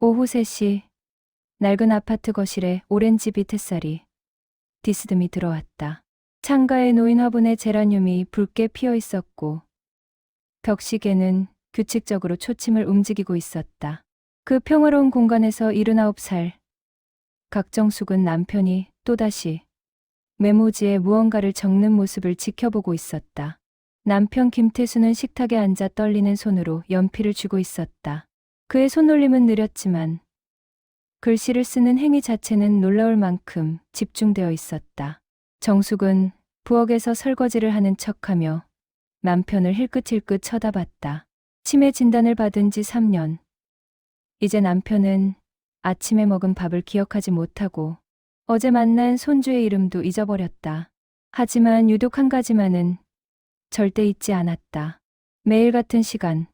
오후 3시 낡은 아파트 거실에 오렌지빛 햇살이 디스듬이 들어왔다. 창가에 놓인 화분에 제라늄이 붉게 피어 있었고 벽시계는 규칙적으로 초침을 움직이고 있었다. 그 평화로운 공간에서 79살 각정숙은 남편이 또다시 메모지에 무언가를 적는 모습을 지켜보고 있었다. 남편 김태수는 식탁에 앉아 떨리는 손으로 연필을 쥐고 있었다. 그의 손놀림은 느렸지만 글씨를 쓰는 행위 자체는 놀라울 만큼 집중되어 있었다. 정숙은 부엌에서 설거지를 하는 척하며 남편을 힐끗힐끗 쳐다봤다. 치매 진단을 받은 지 3년. 이제 남편은 아침에 먹은 밥을 기억하지 못하고 어제 만난 손주의 이름도 잊어버렸다. 하지만 유독 한 가지만은 절대 잊지 않았다. 매일 같은 시간,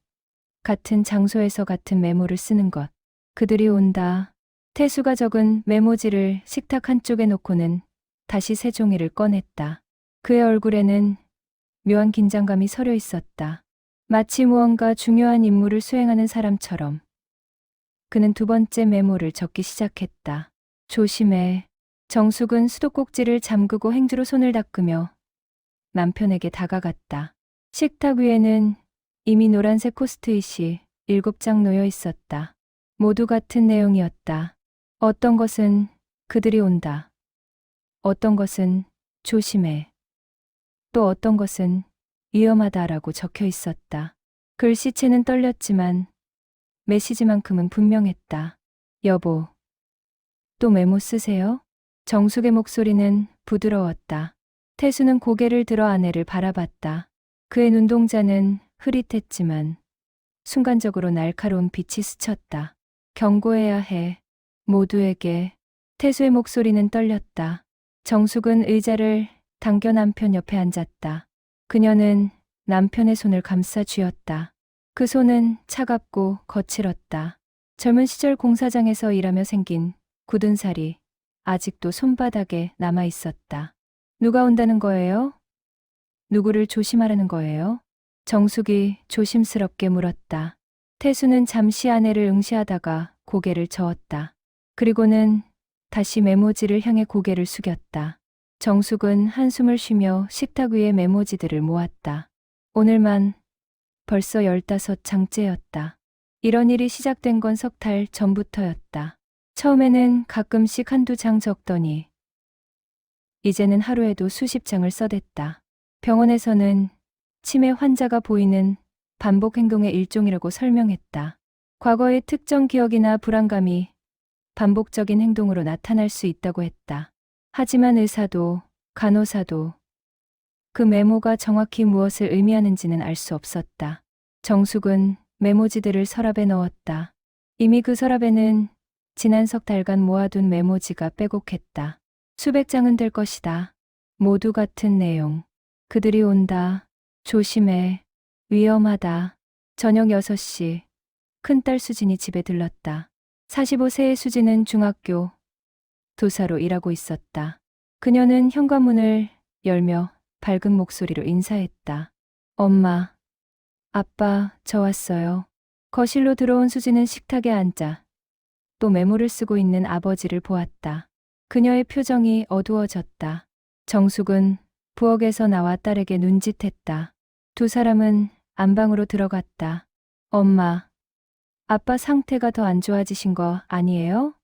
같은 장소에서 같은 메모를 쓰는 것. 그들이 온다. 태수가 적은 메모지를 식탁 한쪽에 놓고는 다시 새 종이를 꺼냈다. 그의 얼굴에는 묘한 긴장감이 서려 있었다. 마치 무언가 중요한 임무를 수행하는 사람처럼. 그는 두 번째 메모를 적기 시작했다. 조심해. 정숙은 수도꼭지를 잠그고 행주로 손을 닦으며 남편에게 다가갔다. 식탁 위에는 이미 노란색 포스트잇이 7장 놓여 있었다. 모두 같은 내용이었다. 어떤 것은 그들이 온다. 어떤 것은 조심해. 또 어떤 것은 위험하다라고 적혀 있었다. 글씨체는 떨렸지만 메시지만큼은 분명했다. 여보, 또 메모 쓰세요? 정숙의 목소리는 부드러웠다. 태수는 고개를 들어 아내를 바라봤다. 그의 눈동자는 흐릿했지만 순간적으로 날카로운 빛이 스쳤다. 경고해야 해. 모두에게. 태수의 목소리는 떨렸다. 정숙은 의자를 당겨 남편 옆에 앉았다. 그녀는 남편의 손을 감싸 쥐었다. 그 손은 차갑고 거칠었다. 젊은 시절 공사장에서 일하며 생긴 굳은 살이 아직도 손바닥에 남아 있었다. 누가 온다는 거예요? 누구를 조심하라는 거예요? 정숙이 조심스럽게 물었다. 태수는 잠시 아내를 응시하다가 고개를 저었다. 그리고는 다시 메모지를 향해 고개를 숙였다. 정숙은 한숨을 쉬며 식탁 위에 메모지들을 모았다. 오늘만 벌써 15장째였다. 이런 일이 시작된 건 석 달 전부터였다. 처음에는 가끔씩 한두 장 적더니 이제는 하루에도 수십 장을 써댔다. 병원에서는 치매 환자가 보이는 반복 행동의 일종이라고 설명했다. 과거의 특정 기억이나 불안감이 반복적인 행동으로 나타날 수 있다고 했다. 하지만 의사도 간호사도 그 메모가 정확히 무엇을 의미하는지는 알 수 없었다. 정숙은 메모지들을 서랍에 넣었다. 이미 그 서랍에는 지난 석 달간 모아둔 메모지가 빼곡했다. 수백 장은 될 것이다. 모두 같은 내용. 그들이 온다. 조심해. 위험하다. 저녁 6시. 큰딸 수진이 집에 들렀다. 45세의 수진은 중학교 도사로 일하고 있었다. 그녀는 현관문을 열며 밝은 목소리로 인사했다. 엄마, 아빠, 저 왔어요. 거실로 들어온 수진은 식탁에 앉아 또 메모를 쓰고 있는 아버지를 보았다. 그녀의 표정이 어두워졌다. 정숙은 부엌에서 나와 딸에게 눈짓했다. 두 사람은 안방으로 들어갔다. 엄마, 아빠 상태가 더 안 좋아지신 거 아니에요?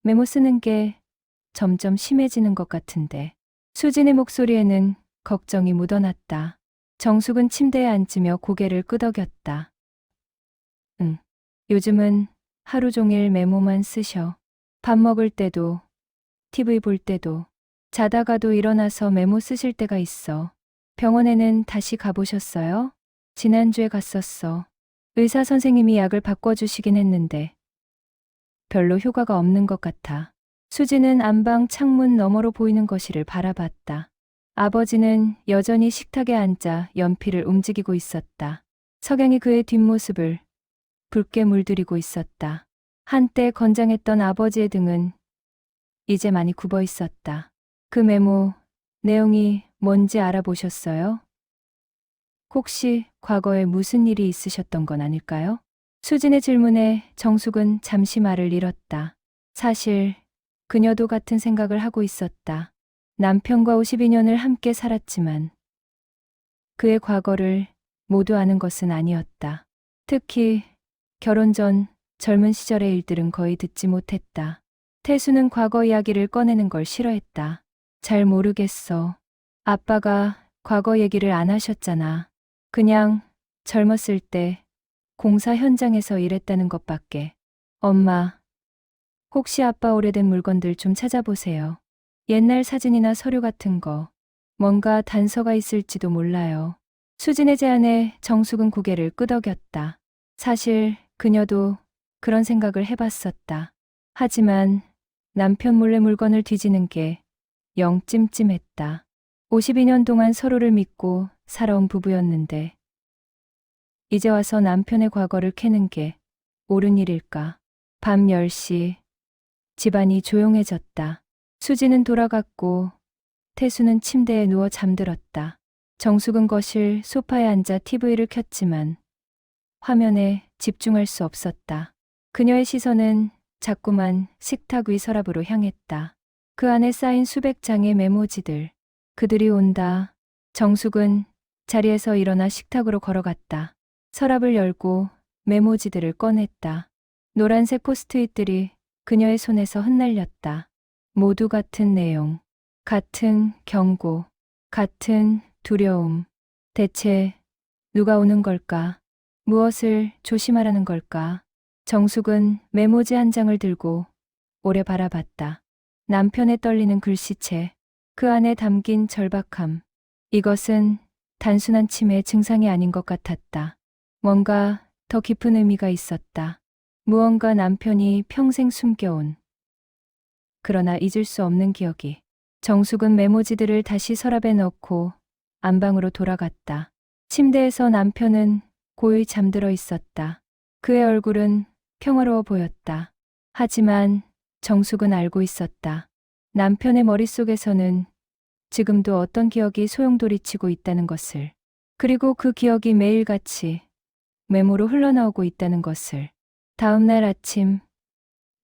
메모 쓰는 게 점점 심해지는 것 같은데. 수진의 목소리에는 걱정이 묻어났다. 정숙은 침대에 앉으며 고개를 끄덕였다. 응, 요즘은 하루 종일 메모만 쓰셔. 밥 먹을 때도, TV 볼 때도, 자다가도 일어나서 메모 쓰실 때가 있어. 병원에는 다시 가보셨어요? 지난주에 갔었어. 의사 선생님이 약을 바꿔주시긴 했는데 별로 효과가 없는 것 같아. 수지는 안방 창문 너머로 보이는 거실을 바라봤다. 아버지는 여전히 식탁에 앉아 연필을 움직이고 있었다. 석양이 그의 뒷모습을 붉게 물들이고 있었다. 한때 건장했던 아버지의 등은 이제 많이 굽어 있었다. 그 메모 내용이 뭔지 알아보셨어요? 혹시 과거에 무슨 일이 있으셨던 건 아닐까요? 수진의 질문에 정숙은 잠시 말을 잃었다. 사실 그녀도 같은 생각을 하고 있었다. 남편과 52년을 함께 살았지만 그의 과거를 모두 아는 것은 아니었다. 특히 결혼 전 젊은 시절의 일들은 거의 듣지 못했다. 태수는 과거 이야기를 꺼내는 걸 싫어했다. 잘 모르겠어. 아빠가 과거 얘기를 안 하셨잖아. 그냥 젊었을 때 공사 현장에서 일했다는 것밖에. 엄마, 혹시 아빠 오래된 물건들 좀 찾아보세요. 옛날 사진이나 서류 같은 거, 뭔가 단서가 있을지도 몰라요. 수진의 제안에 정숙은 고개를 끄덕였다. 사실 그녀도 그런 생각을 해봤었다. 하지만 남편 몰래 물건을 뒤지는 게 영 찜찜했다. 52년 동안 서로를 믿고 살아온 부부였는데 이제 와서 남편의 과거를 캐는 게 옳은 일일까? 밤 10시 집안이 조용해졌다. 수지는 돌아갔고 태수는 침대에 누워 잠들었다. 정숙은 거실 소파에 앉아 TV를 켰지만 화면에 집중할 수 없었다. 그녀의 시선은 자꾸만 식탁 위 서랍으로 향했다. 그 안에 쌓인 수백 장의 메모지들. 그들이 온다. 정숙은 자리에서 일어나 식탁으로 걸어갔다. 서랍을 열고 메모지들을 꺼냈다. 노란색 포스트잇들이 그녀의 손에서 흩날렸다. 모두 같은 내용, 같은 경고, 같은 두려움. 대체 누가 오는 걸까? 무엇을 조심하라는 걸까? 정숙은 메모지 한 장을 들고 오래 바라봤다. 남편의 떨리는 글씨체, 그 안에 담긴 절박함. 이것은 단순한 치매 증상이 아닌 것 같았다. 뭔가 더 깊은 의미가 있었다. 무언가 남편이 평생 숨겨온, 그러나 잊을 수 없는 기억이. 정숙은 메모지들을 다시 서랍에 넣고 안방으로 돌아갔다. 침대에서 남편은 고요히 잠들어 있었다. 그의 얼굴은 평화로워 보였다. 하지만 정숙은 알고 있었다. 남편의 머릿속에서는 지금도 어떤 기억이 소용돌이치고 있다는 것을, 그리고 그 기억이 매일같이 메모로 흘러나오고 있다는 것을. 다음 날 아침,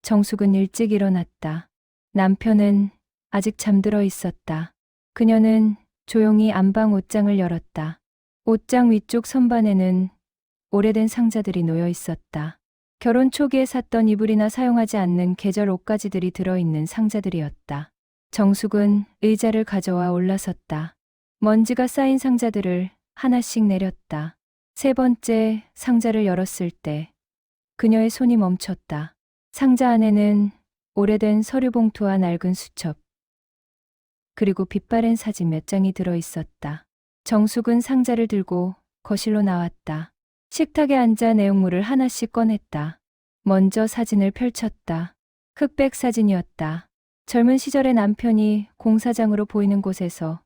정숙은 일찍 일어났다. 남편은 아직 잠들어 있었다. 그녀는 조용히 안방 옷장을 열었다. 옷장 위쪽 선반에는 오래된 상자들이 놓여 있었다. 결혼 초기에 샀던 이불이나 사용하지 않는 계절 옷가지들이 들어있는 상자들이었다. 정숙은 의자를 가져와 올라섰다. 먼지가 쌓인 상자들을 하나씩 내렸다. 세 번째 상자를 열었을 때 그녀의 손이 멈췄다. 상자 안에는 오래된 서류 봉투와 낡은 수첩, 그리고 빛바랜 사진 몇 장이 들어 있었다. 정숙은 상자를 들고 거실로 나왔다. 식탁에 앉아 내용물을 하나씩 꺼냈다. 먼저 사진을 펼쳤다. 흑백 사진이었다. 젊은 시절의 남편이 공사장으로 보이는 곳에서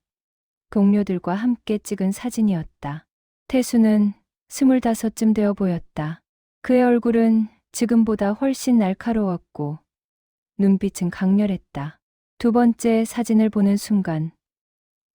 동료들과 함께 찍은 사진이었다. 태수는 25쯤 되어 보였다. 그의 얼굴은 지금보다 훨씬 날카로웠고 눈빛은 강렬했다. 두 번째 사진을 보는 순간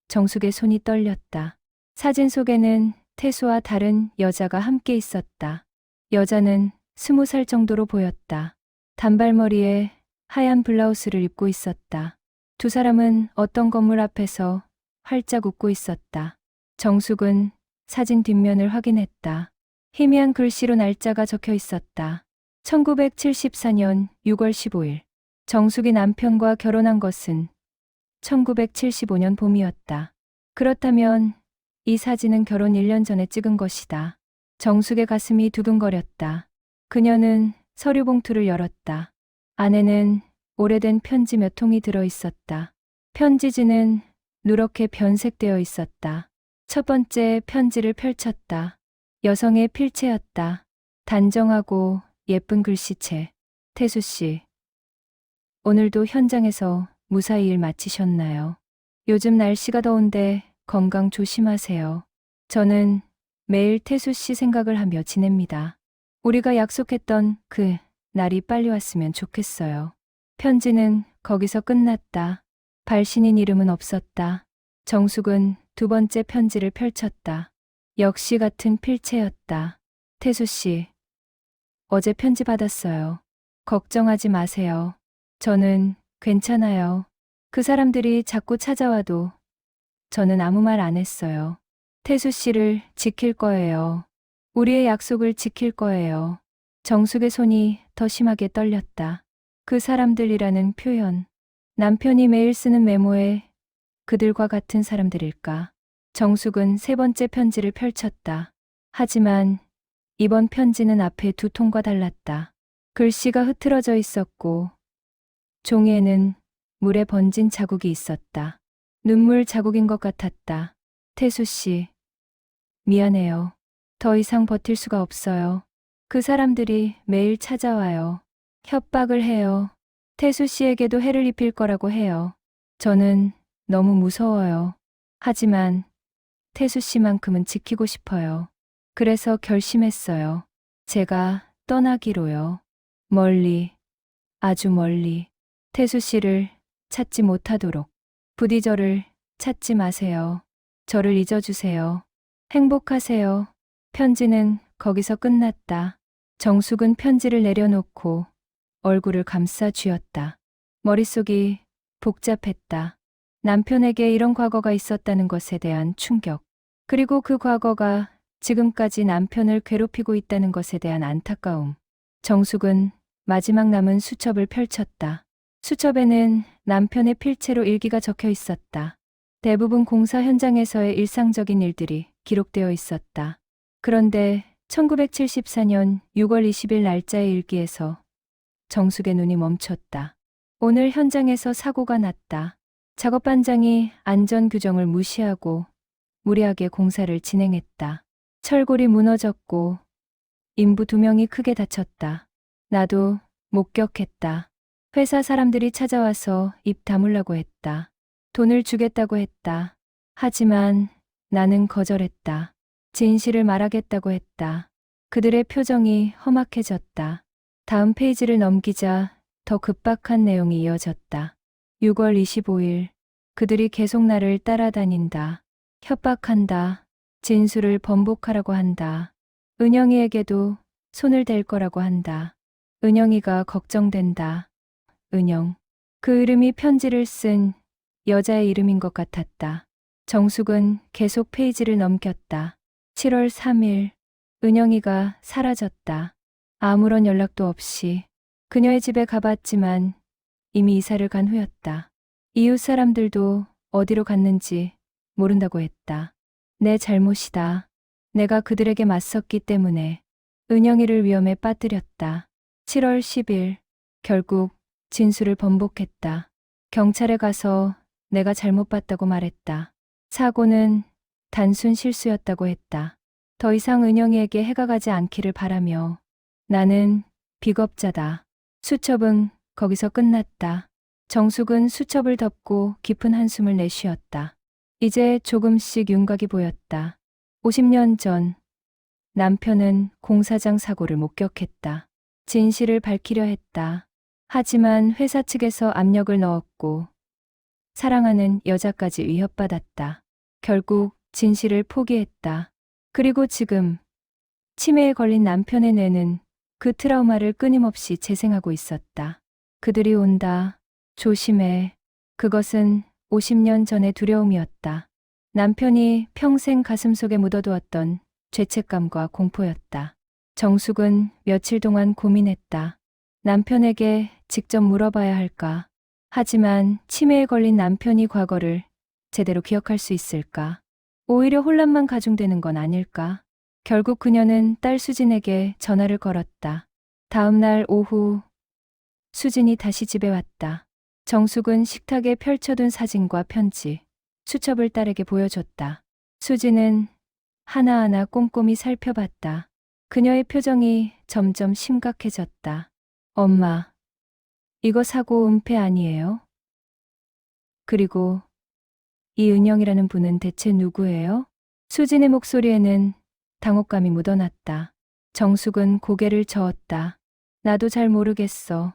정숙의 손이 떨렸다. 사진 속에는 태수와 다른 여자가 함께 있었다. 여자는 20살 정도로 보였다. 단발머리에 하얀 블라우스를 입고 있었다. 두 사람은 어떤 건물 앞에서 활짝 웃고 있었다. 정숙은 사진 뒷면을 확인했다. 희미한 글씨로 날짜가 적혀 있었다. 1974년 6월 15일. 정숙이 남편과 결혼한 것은 1975년 봄이었다. 그렇다면 이 사진은 결혼 1년 전에 찍은 것이다. 정숙의 가슴이 두근거렸다. 그녀는 서류 봉투를 열었다. 안에는 오래된 편지 몇 통이 들어 있었다. 편지지는 누렇게 변색되어 있었다. 첫 번째 편지를 펼쳤다. 여성의 필체였다. 단정하고 예쁜 글씨체. 태수 씨, 오늘도 현장에서 무사히 일 마치셨나요? 요즘 날씨가 더운데 건강 조심하세요. 저는 매일 태수 씨 생각을 하며 지냅니다. 우리가 약속했던 그 날이 빨리 왔으면 좋겠어요. 편지는 거기서 끝났다. 발신인 이름은 없었다. 정숙은 두 번째 편지를 펼쳤다. 역시 같은 필체였다. 태수 씨, 어제 편지 받았어요. 걱정하지 마세요. 저는 괜찮아요. 그 사람들이 자꾸 찾아와도 저는 아무 말 안 했어요. 태수 씨를 지킬 거예요. 우리의 약속을 지킬 거예요. 정숙의 손이 더 심하게 떨렸다. 그 사람들이라는 표현. 남편이 매일 쓰는 메모에 그들과 같은 사람들일까? 정숙은 세 번째 편지를 펼쳤다. 하지만 이번 편지는 앞에 두 통과 달랐다. 글씨가 흐트러져 있었고 종이에는 물에 번진 자국이 있었다. 눈물 자국인 것 같았다. 태수 씨, 미안해요. 더 이상 버틸 수가 없어요. 그 사람들이 매일 찾아와요. 협박을 해요. 태수 씨에게도 해를 입힐 거라고 해요. 저는 너무 무서워요. 하지만 태수 씨만큼은 지키고 싶어요. 그래서 결심했어요. 제가 떠나기로요. 멀리, 아주 멀리. 태수 씨를 찾지 못하도록. 부디 저를 찾지 마세요. 저를 잊어주세요. 행복하세요. 편지는 거기서 끝났다. 정숙은 편지를 내려놓고 얼굴을 감싸 쥐었다. 머릿속이 복잡했다. 남편에게 이런 과거가 있었다는 것에 대한 충격, 그리고 그 과거가 지금까지 남편을 괴롭히고 있다는 것에 대한 안타까움. 정숙은 마지막 남은 수첩을 펼쳤다. 수첩에는 남편의 필체로 일기가 적혀 있었다. 대부분 공사 현장에서의 일상적인 일들이 기록되어 있었다. 그런데 1974년 6월 20일 날짜의 일기에서 정숙의 눈이 멈췄다. 오늘 현장에서 사고가 났다. 작업반장이 안전 규정을 무시하고 무리하게 공사를 진행했다. 철골이 무너졌고 인부 2명이 크게 다쳤다. 나도 목격했다. 회사 사람들이 찾아와서 입 다물라고 했다. 돈을 주겠다고 했다. 하지만 나는 거절했다. 진실을 말하겠다고 했다. 그들의 표정이 험악해졌다. 다음 페이지를 넘기자 더 급박한 내용이 이어졌다. 6월 25일, 그들이 계속 나를 따라다닌다. 협박한다. 진술을 번복하라고 한다. 은영이에게도 손을 댈 거라고 한다. 은영이가 걱정된다. 은영. 그 이름이 편지를 쓴 여자의 이름인 것 같았다. 정숙은 계속 페이지를 넘겼다. 7월 3일, 은영이가 사라졌다. 아무런 연락도 없이. 그녀의 집에 가봤지만 이미 이사를 간 후였다. 이웃 사람들도 어디로 갔는지 모른다고 했다. 내 잘못이다. 내가 그들에게 맞섰기 때문에 은영이를 위험에 빠뜨렸다. 7월 10일, 결국 진술을 번복했다. 경찰에 가서 내가 잘못 봤다고 말했다. 사고는 단순 실수였다고 했다. 더 이상 은영이에게 해가 가지 않기를 바라며 나는 비겁자다. 수첩은 거기서 끝났다. 정숙은 수첩을 덮고 깊은 한숨을 내쉬었다. 이제 조금씩 윤곽이 보였다. 50년 전 남편은 공사장 사고를 목격했다. 진실을 밝히려 했다. 하지만 회사 측에서 압력을 넣었고 사랑하는 여자까지 위협받았다. 결국 진실을 포기했다. 그리고 지금 치매에 걸린 남편의 뇌는 그 트라우마를 끊임없이 재생하고 있었다. 그들이 온다. 조심해. 그것은 50년 전의 두려움이었다. 남편이 평생 가슴속에 묻어두었던 죄책감과 공포였다. 정숙은 며칠 동안 고민했다. 남편에게 직접 물어봐야 할까? 하지만 치매에 걸린 남편이 과거를 제대로 기억할 수 있을까? 오히려 혼란만 가중되는 건 아닐까? 결국 그녀는 딸 수진에게 전화를 걸었다. 다음 날 오후 수진이 다시 집에 왔다. 정숙은 식탁에 펼쳐둔 사진과 편지, 수첩을 딸에게 보여줬다. 수진은 하나하나 꼼꼼히 살펴봤다. 그녀의 표정이 점점 심각해졌다. 엄마, 이거 사고 은폐 아니에요? 그리고 이 은영이라는 분은 대체 누구예요? 수진의 목소리에는 당혹감이 묻어났다. 정숙은 고개를 저었다. 나도 잘 모르겠어.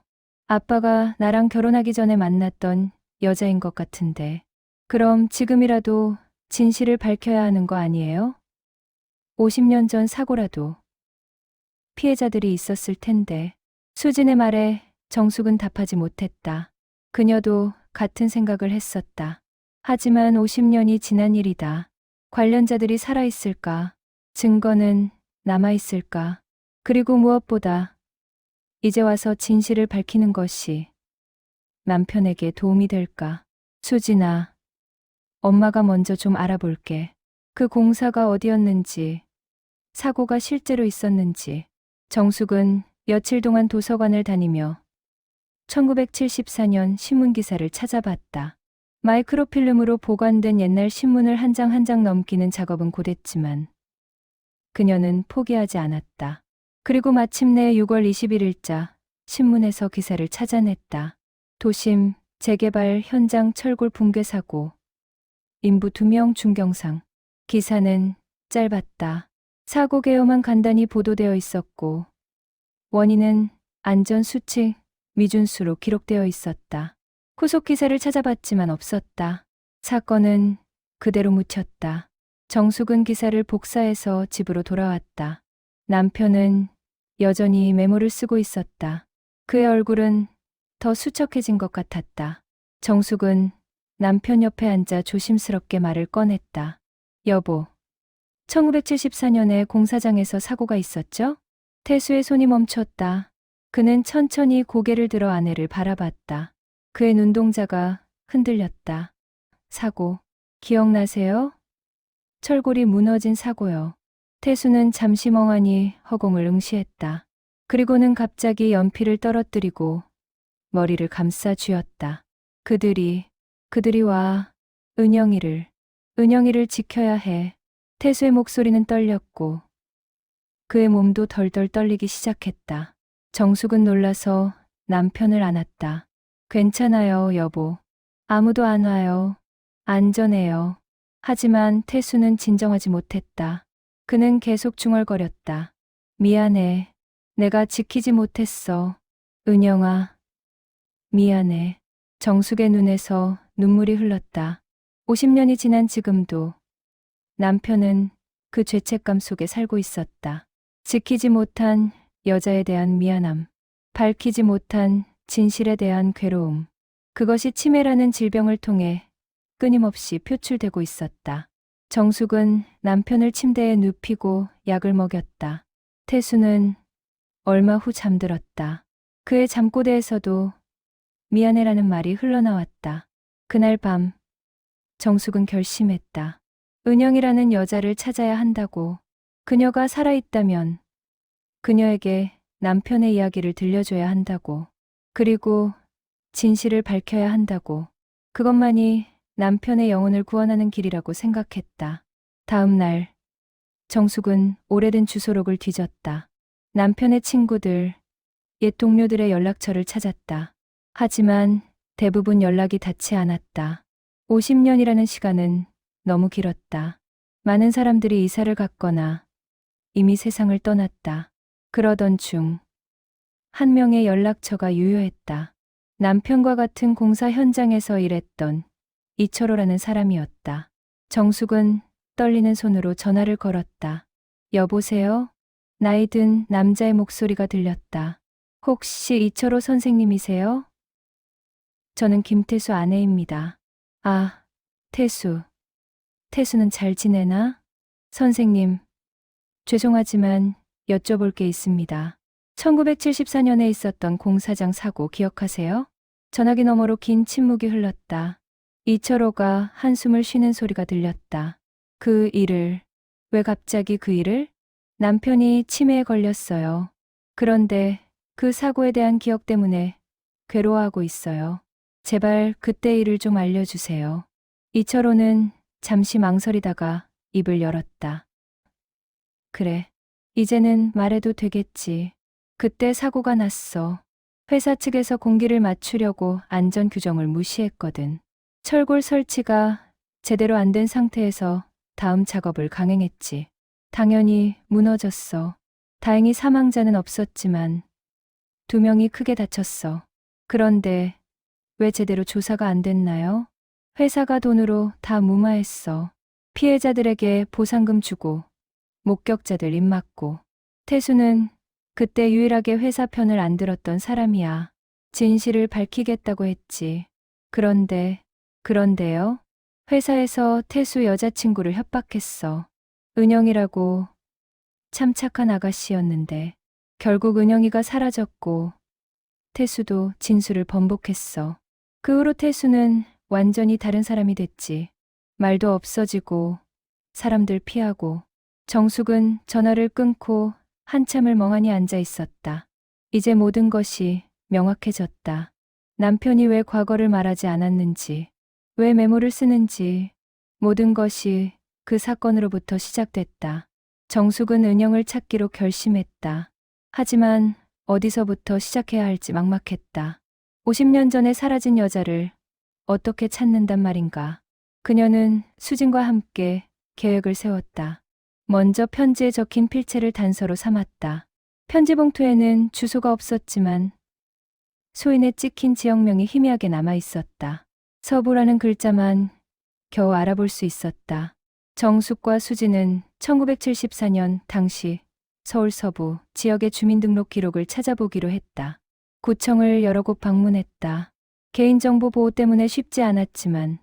아빠가 나랑 결혼하기 전에 만났던 여자인 것 같은데. 그럼 지금이라도 진실을 밝혀야 하는 거 아니에요? 50년 전 사고라도. 피해자들이 있었을 텐데. 수진의 말에 정숙은 답하지 못했다. 그녀도 같은 생각을 했었다. 하지만 50년이 지난 일이다. 관련자들이 살아있을까? 증거는 남아있을까? 그리고 무엇보다 이제 와서 진실을 밝히는 것이 남편에게 도움이 될까? 수진아, 엄마가 먼저 좀 알아볼게. 그 공사가 어디였는지, 사고가 실제로 있었는지. 정숙은 며칠 동안 도서관을 다니며 1974년 신문기사를 찾아봤다. 마이크로필름으로 보관된 옛날 신문을 한 장 한 장 넘기는 작업은 고됐지만 그녀는 포기하지 않았다. 그리고 마침내 6월 21일자 신문에서 기사를 찾아냈다. 도심 재개발 현장 철골 붕괴 사고. 인부 2명 중경상. 기사는 짧았다. 사고 개요만 간단히 보도되어 있었고 원인은 안전수칙 미준수로 기록되어 있었다. 후속 기사를 찾아봤지만 없었다. 사건은 그대로 묻혔다. 정숙은 기사를 복사해서 집으로 돌아왔다. 남편은 여전히 메모를 쓰고 있었다. 그의 얼굴은 더 수척해진 것 같았다. 정숙은 남편 옆에 앉아 조심스럽게 말을 꺼냈다. 여보, 1974년에 공사장에서 사고가 있었죠? 태수의 손이 멈췄다. 그는 천천히 고개를 들어 아내를 바라봤다. 그의 눈동자가 흔들렸다. 사고, 기억나세요? 철골이 무너진 사고요. 태수는 잠시 멍하니 허공을 응시했다. 그리고는 갑자기 연필을 떨어뜨리고 머리를 감싸 쥐었다. 그들이 와 은영이를 지켜야 해. 태수의 목소리는 떨렸고 그의 몸도 덜덜 떨리기 시작했다. 정숙은 놀라서 남편을 안았다. 괜찮아요, 여보. 아무도 안 와요. 안전해요. 하지만 태수는 진정하지 못했다. 그는 계속 중얼거렸다. 미안해. 내가 지키지 못했어. 은영아. 미안해. 정숙의 눈에서 눈물이 흘렀다. 50년이 지난 지금도 남편은 그 죄책감 속에 살고 있었다. 지키지 못한 여자에 대한 미안함, 밝히지 못한 진실에 대한 괴로움. 그것이 치매라는 질병을 통해 끊임없이 표출되고 있었다. 정숙은 남편을 침대에 눕히고 약을 먹였다. 태수는 얼마 후 잠들었다. 그의 잠꼬대에서도 미안해라는 말이 흘러나왔다. 그날 밤 정숙은 결심했다. 은영이라는 여자를 찾아야 한다고. 그녀가 살아있다면 그녀에게 남편의 이야기를 들려줘야 한다고. 그리고 진실을 밝혀야 한다고. 그것만이 남편의 영혼을 구원하는 길이라고 생각했다. 다음 날 정숙은 오래된 주소록을 뒤졌다. 남편의 친구들, 옛 동료들의 연락처를 찾았다. 하지만 대부분 연락이 닿지 않았다. 50년이라는 시간은 너무 길었다. 많은 사람들이 이사를 갔거나 이미 세상을 떠났다. 그러던 중 한 명의 연락처가 유효했다. 남편과 같은 공사 현장에서 일했던 이철호라는 사람이었다. 정숙은 떨리는 손으로 전화를 걸었다. 여보세요? 나이 든 남자의 목소리가 들렸다. 혹시 이철호 선생님이세요? 저는 김태수 아내입니다. 아, 태수. 태수는 잘 지내나? 선생님, 죄송하지만 여쭤볼 게 있습니다. 1974년에 있었던 공사장 사고 기억하세요? 전화기 너머로 긴 침묵이 흘렀다. 이철호가 한숨을 쉬는 소리가 들렸다. 그 일을, 왜 갑자기 그 일을? 남편이 치매에 걸렸어요. 그런데 그 사고에 대한 기억 때문에 괴로워하고 있어요. 제발 그때 일을 좀 알려주세요. 이철호는 잠시 망설이다가 입을 열었다. 그래, 이제는 말해도 되겠지. 그때 사고가 났어. 회사 측에서 공기를 맞추려고 안전 규정을 무시했거든. 철골 설치가 제대로 안 된 상태에서 다음 작업을 강행했지. 당연히 무너졌어. 다행히 사망자는 없었지만 2명이 크게 다쳤어. 그런데 왜 제대로 조사가 안 됐나요? 회사가 돈으로 다 무마했어. 피해자들에게 보상금 주고 목격자들 입 막고. 태수는 그때 유일하게 회사 편을 안 들었던 사람이야. 진실을 밝히겠다고 했지. 그런데요? 회사에서 태수 여자친구를 협박했어. 은영이라고 참 착한 아가씨였는데 결국 은영이가 사라졌고 태수도 진술을 번복했어. 그 후로 태수는 완전히 다른 사람이 됐지. 말도 없어지고 사람들 피하고 정숙은 전화를 끊고 한참을 멍하니 앉아 있었다. 이제 모든 것이 명확해졌다. 남편이 왜 과거를 말하지 않았는지, 왜 메모를 쓰는지, 모든 것이 그 사건으로부터 시작됐다. 정숙은 은영을 찾기로 결심했다. 하지만 어디서부터 시작해야 할지 막막했다. 50년 전에 사라진 여자를 어떻게 찾는단 말인가. 그녀는 수진과 함께 계획을 세웠다. 먼저 편지에 적힌 필체를 단서로 삼았다. 편지 봉투에는 주소가 없었지만 소인에 찍힌 지역명이 희미하게 남아 있었다. 서부라는 글자만 겨우 알아볼 수 있었다. 정숙과 수진은 1974년 당시 서울 서부 지역의 주민등록 기록을 찾아보기로 했다. 구청을 여러 곳 방문했다. 개인정보 보호 때문에 쉽지 않았지만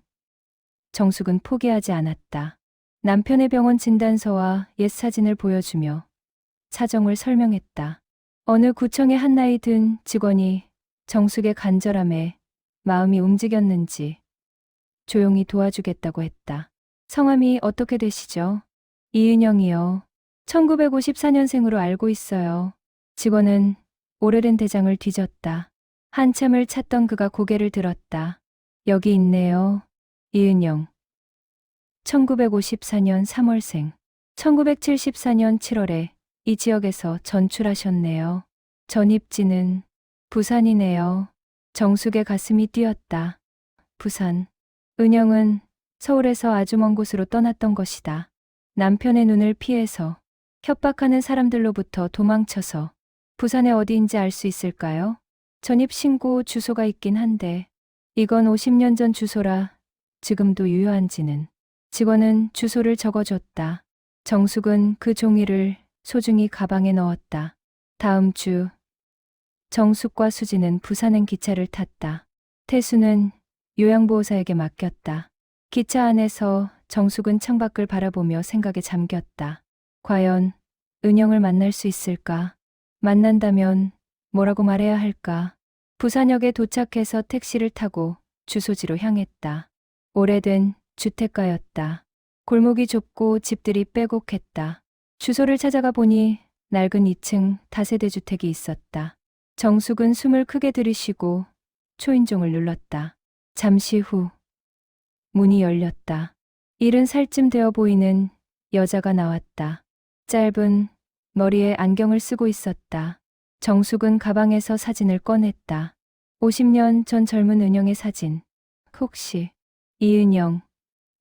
정숙은 포기하지 않았다. 남편의 병원 진단서와 옛 사진을 보여주며 사정을 설명했다. 어느 구청의 한 나이 든 직원이 정숙의 간절함에 마음이 움직였는지 조용히 도와주겠다고 했다. 성함이 어떻게 되시죠? 이은영이요. 1954년생으로 알고 있어요. 직원은 오래된 대장을 뒤졌다. 한참을 찾던 그가 고개를 들었다. 여기 있네요. 이은영. 1954년 3월생. 1974년 7월에 이 지역에서 전출하셨네요. 전입지는 부산이네요. 정숙의 가슴이 뛰었다. 부산. 은영은 서울에서 아주 먼 곳으로 떠났던 것이다. 남편의 눈을 피해서 협박하는 사람들로부터 도망쳐서 부산에 어디인지 알 수 있을까요? 전입신고 주소가 있긴 한데 이건 50년 전 주소라 지금도 유효한지는. 직원은 주소를 적어줬다. 정숙은 그 종이를 소중히 가방에 넣었다. 다음 주 정숙과 수지는 부산행 기차를 탔다. 태수는 요양보호사에게 맡겼다. 기차 안에서 정숙은 창밖을 바라보며 생각에 잠겼다. 과연 은영을 만날 수 있을까? 만난다면 뭐라고 말해야 할까? 부산역에 도착해서 택시를 타고 주소지로 향했다. 오래된 주택가였다. 골목이 좁고 집들이 빼곡했다. 주소를 찾아가 보니 낡은 2층 다세대 주택이 있었다. 정숙은 숨을 크게 들이쉬고 초인종을 눌렀다. 잠시 후 문이 열렸다. 70살쯤 되어 보이는 여자가 나왔다. 짧은 머리에 안경을 쓰고 있었다. 정숙은 가방에서 사진을 꺼냈다. 50년 전 젊은 은영의 사진. 혹시 이은영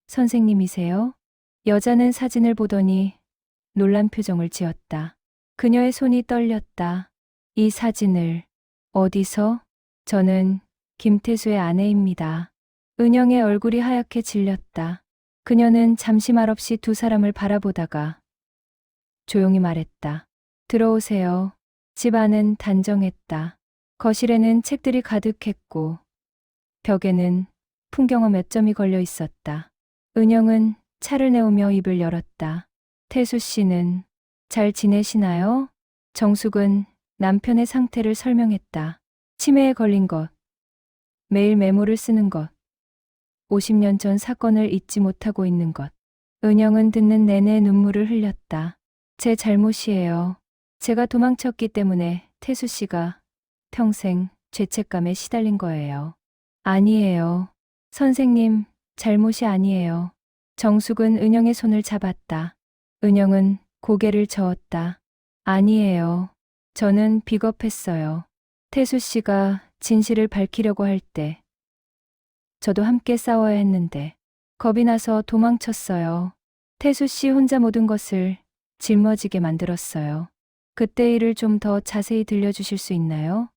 선생님이세요? 여자는 사진을 보더니 놀란 표정을 지었다. 그녀의 손이 떨렸다. 이 사진을 어디서? 저는 김태수의 아내입니다. 은영의 얼굴이 하얗게 질렸다. 그녀는 잠시 말없이 두 사람을 바라보다가 조용히 말했다. 들어오세요. 집 안은 단정했다. 거실에는 책들이 가득했고 벽에는 풍경화 몇 점이 걸려 있었다. 은영은 차를 내오며 입을 열었다. 태수 씨는 잘 지내시나요? 정숙은 남편의 상태를 설명했다. 치매에 걸린 것, 매일 메모를 쓰는 것, 50년 전 사건을 잊지 못하고 있는 것. 은영은 듣는 내내 눈물을 흘렸다. 제 잘못이에요. 제가 도망쳤기 때문에 태수 씨가 평생 죄책감에 시달린 거예요. 아니에요. 선생님, 잘못이 아니에요. 정숙은 은영의 손을 잡았다. 은영은 고개를 저었다. 아니에요. 저는 비겁했어요. 태수 씨가 진실을 밝히려고 할 때 저도 함께 싸워야 했는데 겁이 나서 도망쳤어요. 태수 씨 혼자 모든 것을 짊어지게 만들었어요. 그때 일을 좀 더 자세히 들려주실 수 있나요?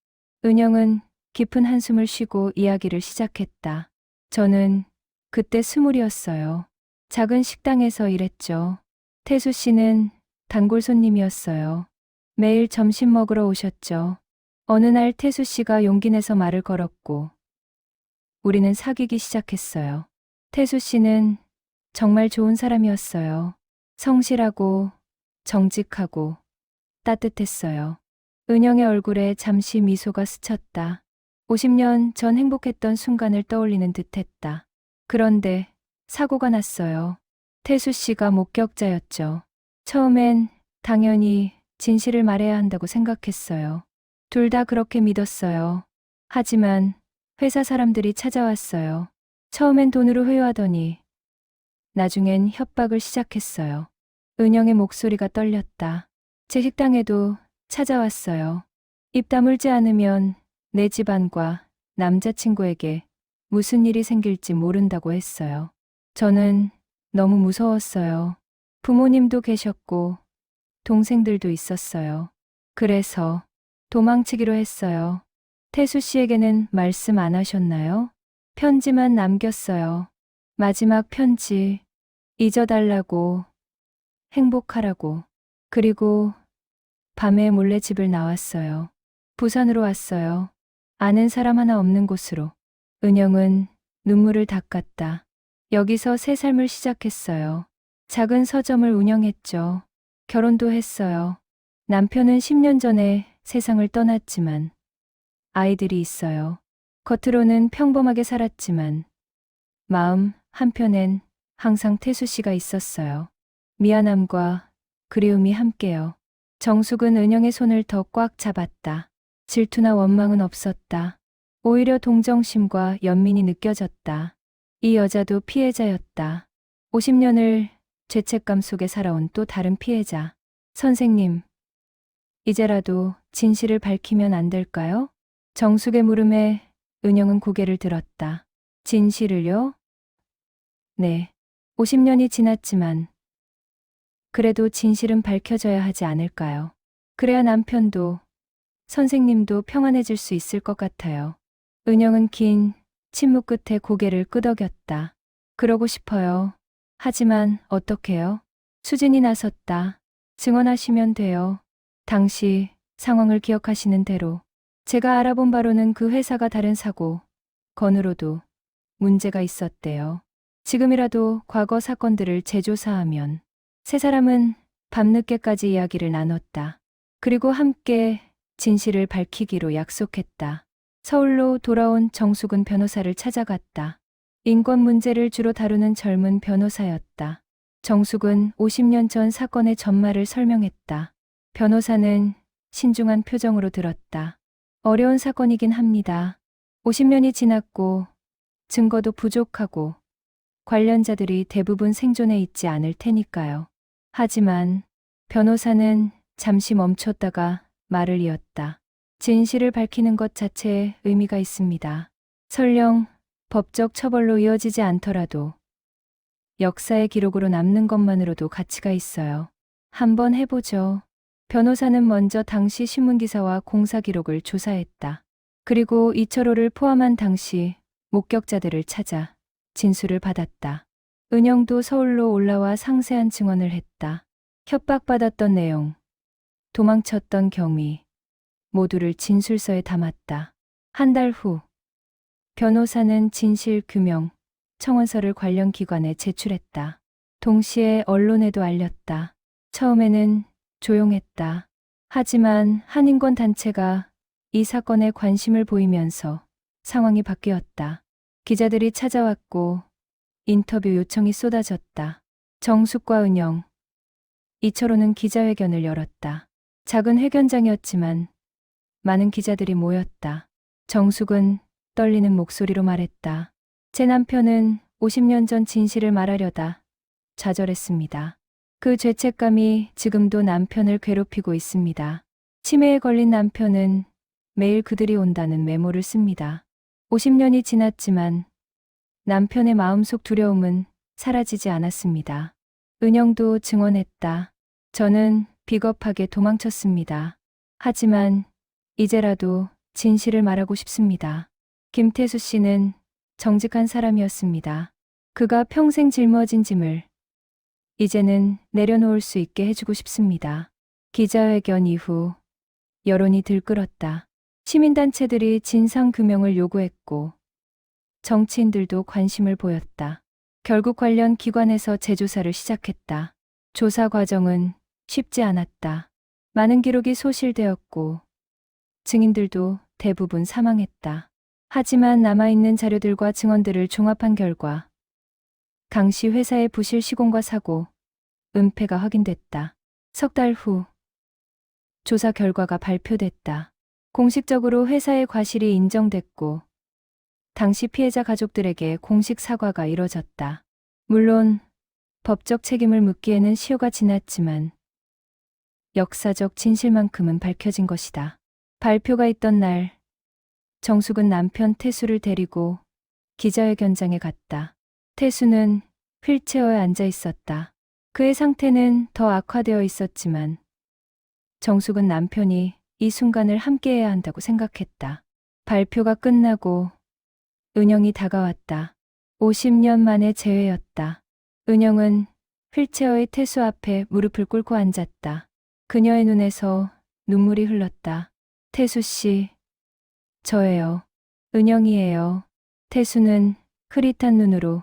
은영은 깊은 한숨을 쉬고 이야기를 시작했다. 저는 그때 20이었어요. 작은 식당에서 일했죠. 태수 씨는 단골 손님이었어요. 매일 점심 먹으러 오셨죠. 어느 날 태수 씨가 용기 내서 말을 걸었고 우리는 사귀기 시작했어요. 태수 씨는 정말 좋은 사람이었어요. 성실하고 정직하고 따뜻했어요. 은영의 얼굴에 잠시 미소가 스쳤다. 50년 전 행복했던 순간을 떠올리는 듯했다. 그런데 사고가 났어요. 태수 씨가 목격자였죠. 처음엔 당연히 진실을 말해야 한다고 생각했어요. 둘 다 그렇게 믿었어요. 하지만 회사 사람들이 찾아왔어요. 처음엔 돈으로 회유하더니 나중엔 협박을 시작했어요. 은영의 목소리가 떨렸다. 제 식당에도 찾아왔어요. 입 다물지 않으면 내 집안과 남자친구에게 무슨 일이 생길지 모른다고 했어요. 저는 너무 무서웠어요. 부모님도 계셨고 동생들도 있었어요. 그래서 도망치기로 했어요. 태수 씨에게는 말씀 안 하셨나요? 편지만 남겼어요. 마지막 편지. 잊어달라고, 행복하라고. 그리고 밤에 몰래 집을 나왔어요. 부산으로 왔어요. 아는 사람 하나 없는 곳으로. 은영은 눈물을 닦았다. 여기서 새 삶을 시작했어요. 작은 서점을 운영했죠. 결혼도 했어요. 남편은 10년 전에 세상을 떠났지만 아이들이 있어요. 겉으로는 평범하게 살았지만 마음 한편엔 항상 태수 씨가 있었어요. 미안함과 그리움이 함께요. 정숙은 은영의 손을 더 꽉 잡았다. 질투나 원망은 없었다. 오히려 동정심과 연민이 느껴졌다. 이 여자도 피해자였다. 50년을 죄책감 속에 살아온 또 다른 피해자. 선생님, 이제라도 진실을 밝히면 안 될까요? 정숙의 물음에 은영은 고개를 들었다. 진실을요? 네. 50년이 지났지만 그래도 진실은 밝혀져야 하지 않을까요? 그래야 남편도 선생님도 평안해질 수 있을 것 같아요. 은영은 긴 침묵 끝에 고개를 끄덕였다. 그러고 싶어요. 하지만 어떡해요? 수진이 나섰다. 증언하시면 돼요. 당시 상황을 기억하시는 대로. 제가 알아본 바로는 그 회사가 다른 사고, 건으로도 문제가 있었대요. 지금이라도 과거 사건들을 재조사하면 세 사람은 밤늦게까지 이야기를 나눴다. 그리고 함께 진실을 밝히기로 약속했다. 서울로 돌아온 정숙은 변호사를 찾아갔다. 인권 문제를 주로 다루는 젊은 변호사였다. 정숙은 50년 전 사건의 전말을 설명했다. 변호사는 신중한 표정으로 들었다. 어려운 사건이긴 합니다. 50년이 지났고 증거도 부족하고 관련자들이 대부분 생존해 있지 않을 테니까요. 하지만 변호사는 잠시 멈췄다가 말을 이었다. 진실을 밝히는 것 자체에 의미가 있습니다. 설령 법적 처벌로 이어지지 않더라도 역사의 기록으로 남는 것만으로도 가치가 있어요. 한번 해보죠. 변호사는 먼저 당시 신문기사와 공사 기록을 조사했다. 그리고 이철호를 포함한 당시 목격자들을 찾아 진술을 받았다. 은영도 서울로 올라와 상세한 증언을 했다. 협박받았던 내용, 도망쳤던 경위, 모두를 진술서에 담았다. 한 달 후, 변호사는 진실 규명 청원서를 관련 기관에 제출했다. 동시에 언론에도 알렸다. 처음에는 조용했다. 하지만 한 인권 단체가 이 사건에 관심을 보이면서 상황이 바뀌었다. 기자들이 찾아왔고 인터뷰 요청이 쏟아졌다. 정숙과 은영, 이철호는 기자회견을 열었다. 작은 회견장이었지만 많은 기자들이 모였다. 정숙은 떨리는 목소리로 말했다. 제 남편은 50년 전 진실을 말하려다 좌절했습니다. 그 죄책감이 지금도 남편을 괴롭히고 있습니다. 치매에 걸린 남편은 매일 그들이 온다는 메모를 씁니다. 50년이 지났지만 남편의 마음속 두려움은 사라지지 않았습니다. 은영도 증언했다. 저는 비겁하게 도망쳤습니다. 하지만 이제라도 진실을 말하고 싶습니다. 김태수 씨는 정직한 사람이었습니다. 그가 평생 짊어진 짐을 이제는 내려놓을 수 있게 해주고 싶습니다. 기자회견 이후 여론이 들끓었다. 시민단체들이 진상규명을 요구했고 정치인들도 관심을 보였다. 결국 관련 기관에서 재조사를 시작했다. 조사 과정은 쉽지 않았다. 많은 기록이 소실되었고 증인들도 대부분 사망했다. 하지만 남아있는 자료들과 증언들을 종합한 결과 당시 회사의 부실 시공과 사고, 은폐가 확인됐다. 석 달 후 조사 결과가 발표됐다. 공식적으로 회사의 과실이 인정됐고 당시 피해자 가족들에게 공식 사과가 이뤄졌다. 물론 법적 책임을 묻기에는 시효가 지났지만 역사적 진실만큼은 밝혀진 것이다. 발표가 있던 날 정숙은 남편 태수를 데리고 기자회견장에 갔다. 태수는 휠체어에 앉아 있었다. 그의 상태는 더 악화되어 있었지만 정숙은 남편이 이 순간을 함께해야 한다고 생각했다. 발표가 끝나고 은영이 다가왔다. 50년 만의 재회였다. 은영은 휠체어의 태수 앞에 무릎을 꿇고 앉았다. 그녀의 눈에서 눈물이 흘렀다. 태수 씨, 저예요. 은영이에요. 태수는 흐릿한 눈으로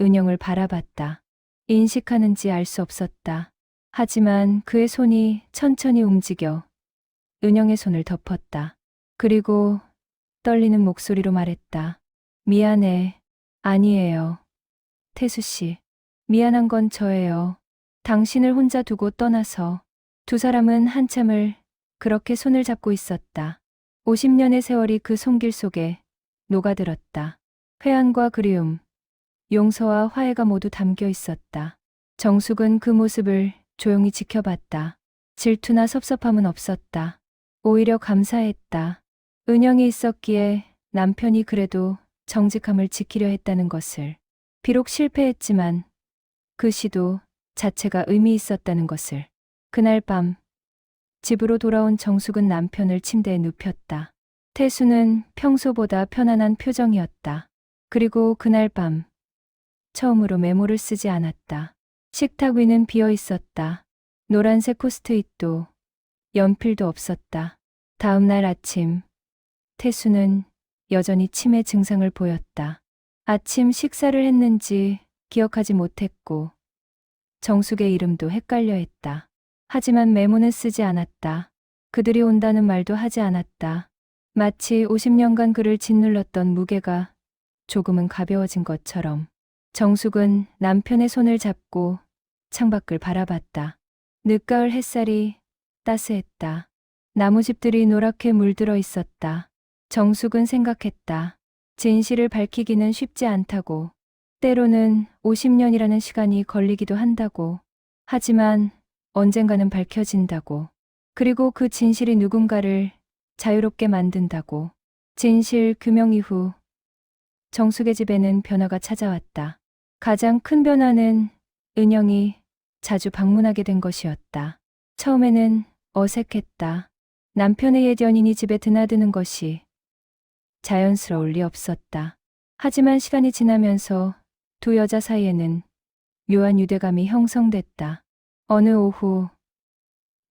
은영을 바라봤다. 인식하는지 알 수 없었다. 하지만 그의 손이 천천히 움직여 은영의 손을 덮었다. 그리고 떨리는 목소리로 말했다. 미안해. 아니에요. 태수 씨, 미안한 건 저예요. 당신을 혼자 두고 떠나서. 두 사람은 한참을 그렇게 손을 잡고 있었다. 50년의 세월이 그 손길 속에 녹아들었다. 회한과 그리움, 용서와 화해가 모두 담겨 있었다. 정숙은 그 모습을 조용히 지켜봤다. 질투나 섭섭함은 없었다. 오히려 감사했다. 은영이 있었기에 남편이 그래도 정직함을 지키려 했다는 것을. 비록 실패했지만 그 시도 자체가 의미 있었다는 것을. 그날 밤 집으로 돌아온 정숙은 남편을 침대에 눕혔다. 태수는 평소보다 편안한 표정이었다. 그리고 그날 밤 처음으로 메모를 쓰지 않았다. 식탁 위는 비어 있었다. 노란색 포스트잇도 연필도 없었다. 다음 날 아침 태수는 여전히 치매 증상을 보였다. 아침 식사를 했는지 기억하지 못했고 정숙의 이름도 헷갈려 했다. 하지만 메모는 쓰지 않았다. 그들이 온다는 말도 하지 않았다. 마치 50년간 그를 짓눌렀던 무게가 조금은 가벼워진 것처럼. 정숙은 남편의 손을 잡고 창밖을 바라봤다. 늦가을 햇살이 따스했다. 나무집들이 노랗게 물들어 있었다. 정숙은 생각했다. 진실을 밝히기는 쉽지 않다고. 때로는 50년이라는 시간이 걸리기도 한다고. 하지만 언젠가는 밝혀진다고. 그리고 그 진실이 누군가를 자유롭게 만든다고. 진실 규명 이후 정숙의 집에는 변화가 찾아왔다. 가장 큰 변화는 은영이 자주 방문하게 된 것이었다. 처음에는 어색했다. 남편의 옛 연인이 집에 드나드는 것이 자연스러울 리 없었다. 하지만 시간이 지나면서 두 여자 사이에는 묘한 유대감이 형성됐다. 어느 오후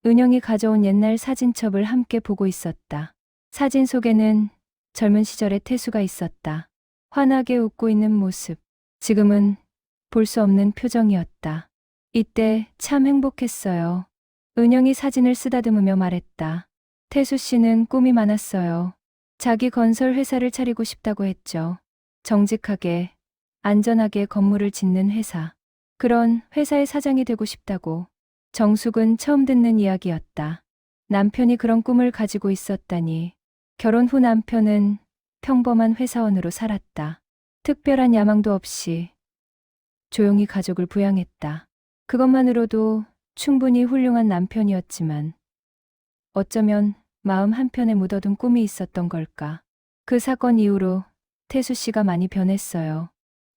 은영이 가져온 옛날 사진첩을 함께 보고 있었다. 사진 속에는 젊은 시절의 태수가 있었다. 환하게 웃고 있는 모습. 지금은 볼 수 없는 표정이었다. 이때 참 행복했어요. 은영이 사진을 쓰다듬으며 말했다. 태수 씨는 꿈이 많았어요. 자기 건설 회사를 차리고 싶다고 했죠. 정직하게, 안전하게 건물을 짓는 회사. 그런 회사의 사장이 되고 싶다고. 정숙은 처음 듣는 이야기였다. 남편이 그런 꿈을 가지고 있었다니. 결혼 후 남편은 평범한 회사원으로 살았다. 특별한 야망도 없이 조용히 가족을 부양했다. 그것만으로도 충분히 훌륭한 남편이었지만 어쩌면 마음 한편에 묻어둔 꿈이 있었던 걸까. 그 사건 이후로 태수 씨가 많이 변했어요.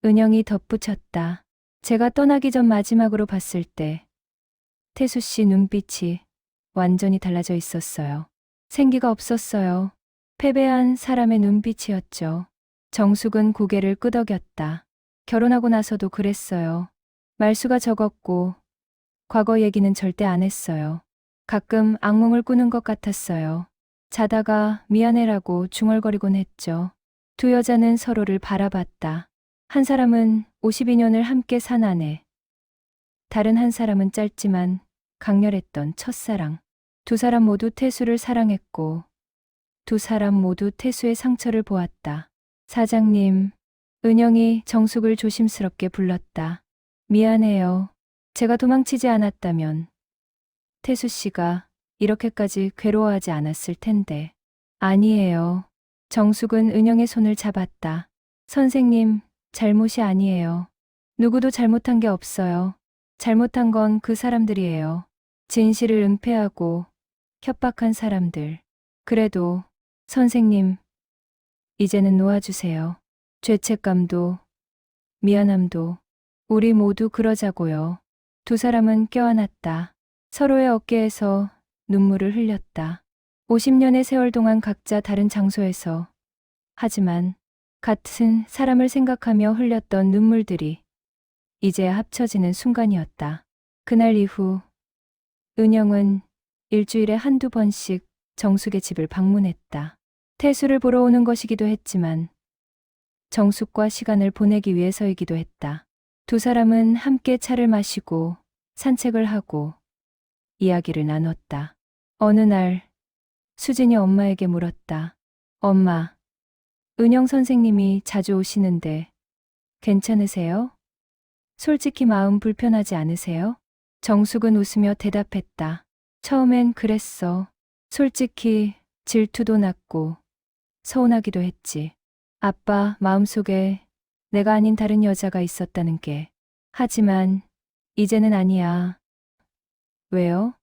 은영이 덧붙였다. 제가 떠나기 전 마지막으로 봤을 때 태수 씨 눈빛이 완전히 달라져 있었어요. 생기가 없었어요. 패배한 사람의 눈빛이었죠. 정숙은 고개를 끄덕였다. 결혼하고 나서도 그랬어요. 말수가 적었고 과거 얘기는 절대 안 했어요. 가끔 악몽을 꾸는 것 같았어요. 자다가 미안해라고 중얼거리곤 했죠. 두 여자는 서로를 바라봤다. 한 사람은 52년을 함께 산 아내, 다른 한 사람은 짧지만 강렬했던 첫사랑. 두 사람 모두 태수를 사랑했고 두 사람 모두 태수의 상처를 보았다. 사장님, 은영이 정숙을 조심스럽게 불렀다. 미안해요. 제가 도망치지 않았다면 태수 씨가 이렇게까지 괴로워하지 않았을 텐데. 아니에요. 정숙은 은영의 손을 잡았다. 선생님, 잘못이 아니에요. 누구도 잘못한 게 없어요. 잘못한 건 그 사람들이에요. 진실을 은폐하고 협박한 사람들. 그래도 선생님, 이제는 놓아주세요. 죄책감도 미안함도 우리 모두 그러자고요. 두 사람은 껴안았다. 서로의 어깨에서 눈물을 흘렸다. 50년의 세월 동안 각자 다른 장소에서 하지만 같은 사람을 생각하며 흘렸던 눈물들이 이제야 합쳐지는 순간이었다. 그날 이후 은영은 일주일에 한두 번씩 정숙의 집을 방문했다. 태수를 보러 오는 것이기도 했지만 정숙과 시간을 보내기 위해서이기도 했다. 두 사람은 함께 차를 마시고 산책을 하고 이야기를 나눴다. 어느 날 수진이 엄마에게 물었다. 엄마, 은영 선생님이 자주 오시는데 괜찮으세요? 솔직히 마음 불편하지 않으세요? 정숙은 웃으며 대답했다. 처음엔 그랬어. 솔직히 질투도 났고 서운하기도 했지. 아빠 마음속에 내가 아닌 다른 여자가 있었다는 게. 하지만 이제는 아니야. 왜요?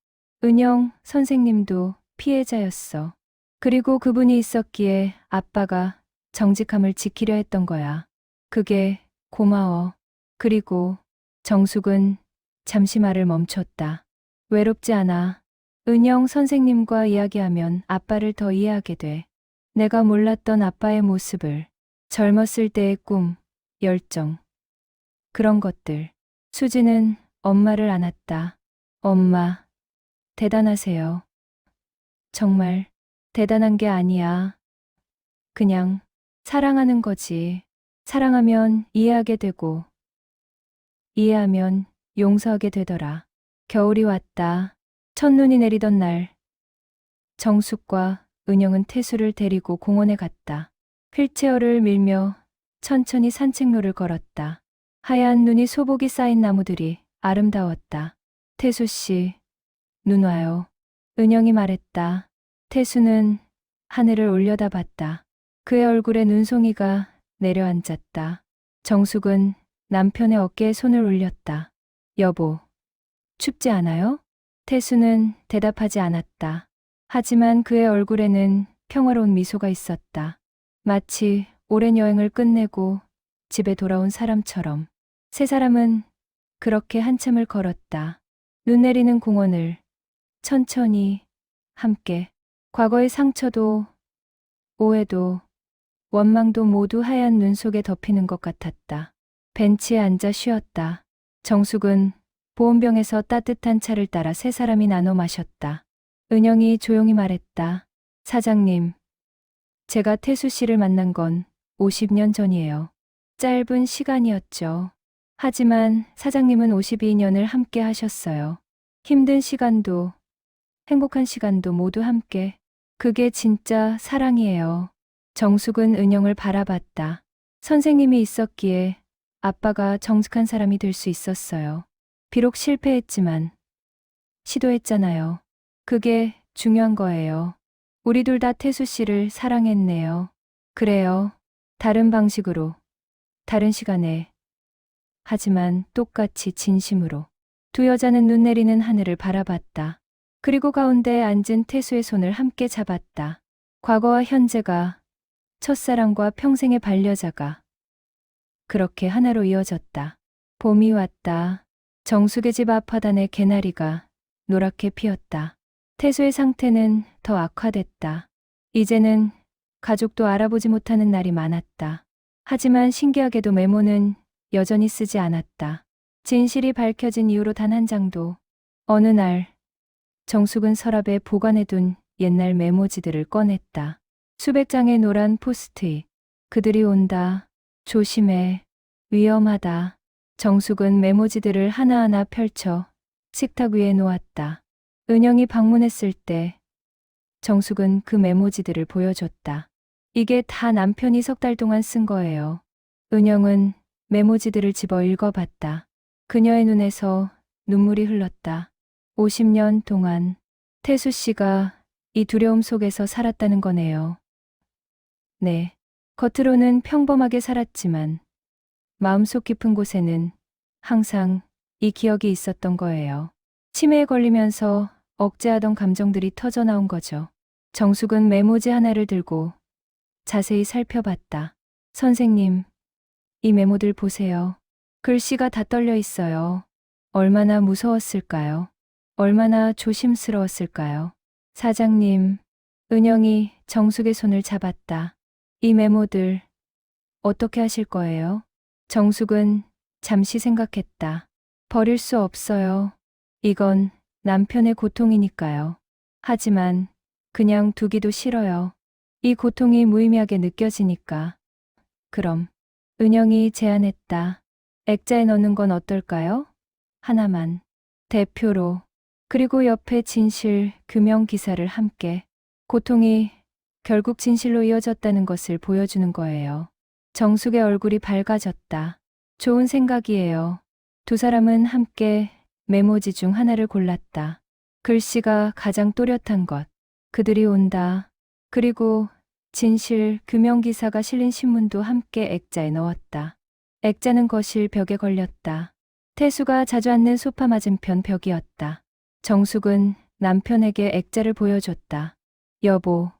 은영 선생님도 피해자였어. 그리고 그분이 있었기에 아빠가 정직함을 지키려 했던 거야. 그게 고마워. 그리고 정숙은 잠시 말을 멈췄다. 외롭지 않아. 은영 선생님과 이야기하면 아빠를 더 이해하게 돼. 내가 몰랐던 아빠의 모습을, 젊었을 때의 꿈, 열정, 그런 것들. 수지는 엄마를 안았다. 엄마, 대단하세요. 정말 대단한 게 아니야. 그냥 사랑하는 거지. 사랑하면 이해하게 되고, 이해하면 용서하게 되더라. 겨울이 왔다. 첫눈이 내리던 날, 정숙과 은영은 태수를 데리고 공원에 갔다. 휠체어를 밀며 천천히 산책로를 걸었다. 하얀 눈이 소복이 쌓인 나무들이 아름다웠다. 태수 씨, 눈 와요. 은영이 말했다. 태수는 하늘을 올려다봤다. 그의 얼굴에 눈송이가 내려앉았다. 정숙은 남편의 어깨에 손을 올렸다. 여보, 춥지 않아요? 태수는 대답하지 않았다. 하지만 그의 얼굴에는 평화로운 미소가 있었다. 마치 오랜 여행을 끝내고 집에 돌아온 사람처럼. 세 사람은 그렇게 한참을 걸었다. 눈 내리는 공원을 천천히 함께. 과거의 상처도 오해도 원망도 모두 하얀 눈 속에 덮이는 것 같았다. 벤치에 앉아 쉬었다. 정숙은 보온병에서 따뜻한 차를 따라 세 사람이 나눠 마셨다. 은영이 조용히 말했다. 사장님, 제가 태수 씨를 만난 건 50년 전이에요. 짧은 시간이었죠. 하지만 사장님은 52년을 함께 하셨어요. 힘든 시간도 행복한 시간도 모두 함께. 그게 진짜 사랑이에요. 정숙은 은영을 바라봤다. 선생님이 있었기에 아빠가 정직한 사람이 될 수 있었어요. 비록 실패했지만 시도했잖아요. 그게 중요한 거예요. 우리 둘 다 태수 씨를 사랑했네요. 그래요. 다른 방식으로, 다른 시간에. 하지만 똑같이 진심으로. 두 여자는 눈 내리는 하늘을 바라봤다. 그리고 가운데에 앉은 태수의 손을 함께 잡았다. 과거와 현재가, 첫사랑과 평생의 반려자가 그렇게 하나로 이어졌다. 봄이 왔다. 정숙의 집 앞화단에 개나리가 노랗게 피었다. 태수의 상태는 더 악화됐다. 이제는 가족도 알아보지 못하는 날이 많았다. 하지만 신기하게도 메모는 여전히 쓰지 않았다. 진실이 밝혀진 이후로 단 한 장도. 어느 날 정숙은 서랍에 보관해둔 옛날 메모지들을 꺼냈다. 수백 장의 노란 포스트잇. 그들이 온다. 조심해. 위험하다. 정숙은 메모지들을 하나하나 펼쳐 식탁 위에 놓았다. 은영이 방문했을 때 정숙은 그 메모지들을 보여줬다. 이게 다 남편이 3달 동안 쓴 거예요. 은영은 메모지들을 집어 읽어봤다. 그녀의 눈에서 눈물이 흘렀다. 50년 동안 태수 씨가 이 두려움 속에서 살았다는 거네요. 네. 겉으로는 평범하게 살았지만 마음속 깊은 곳에는 항상 이 기억이 있었던 거예요. 치매에 걸리면서 억제하던 감정들이 터져 나온 거죠. 정숙은 메모지 하나를 들고 자세히 살펴봤다. 선생님, 이 메모들 보세요. 글씨가 다 떨려 있어요. 얼마나 무서웠을까요? 얼마나 조심스러웠을까요? 사장님, 은영이 정숙의 손을 잡았다. 이 메모들 어떻게 하실 거예요? 정숙은 잠시 생각했다. 버릴 수 없어요. 이건 남편의 고통이니까요. 하지만 그냥 두기도 싫어요. 이 고통이 무의미하게 느껴지니까. 그럼 은영이 제안했다. 액자에 넣는 건 어떨까요? 하나만. 대표로. 그리고 옆에 진실, 규명 기사를 함께. 고통이 결국 진실로 이어졌다는 것을 보여주는 거예요. 정숙의 얼굴이 밝아졌다. 좋은 생각이에요. 두 사람은 함께 메모지 중 하나를 골랐다. 글씨가 가장 또렷한 것. 그들이 온다. 그리고 진실, 규명 기사가 실린 신문도 함께 액자에 넣었다. 액자는 거실 벽에 걸렸다. 태수가 자주 앉는 소파 맞은편 벽이었다. 정숙은 남편에게 액자를 보여줬다. 여보,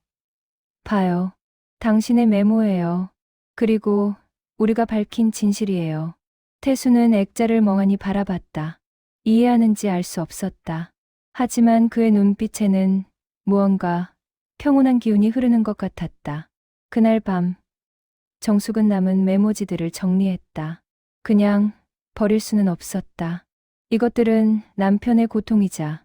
봐요. 당신의 메모예요. 그리고 우리가 밝힌 진실이에요. 태수는 액자를 멍하니 바라봤다. 이해하는지 알 수 없었다. 하지만 그의 눈빛에는 무언가 평온한 기운이 흐르는 것 같았다. 그날 밤, 정숙은 남은 메모지들을 정리했다. 그냥 버릴 수는 없었다. 이것들은 남편의 고통이자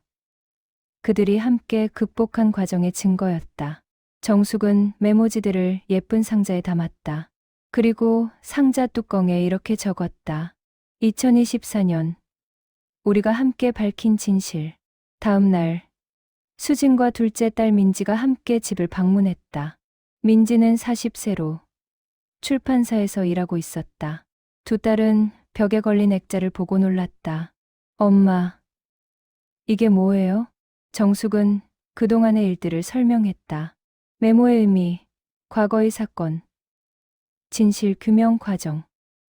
그들이 함께 극복한 과정의 증거였다. 정숙은 메모지들을 예쁜 상자에 담았다. 그리고 상자 뚜껑에 이렇게 적었다. 2024년 우리가 함께 밝힌 진실. 다음 날 수진과 둘째 딸 민지가 함께 집을 방문했다. 민지는 40세로 출판사에서 일하고 있었다. 두 딸은 벽에 걸린 액자를 보고 놀랐다. 엄마, 이게 뭐예요? 정숙은 그동안의 일들을 설명했다. 메모의 의미, 과거의 사건, 진실 규명 과정.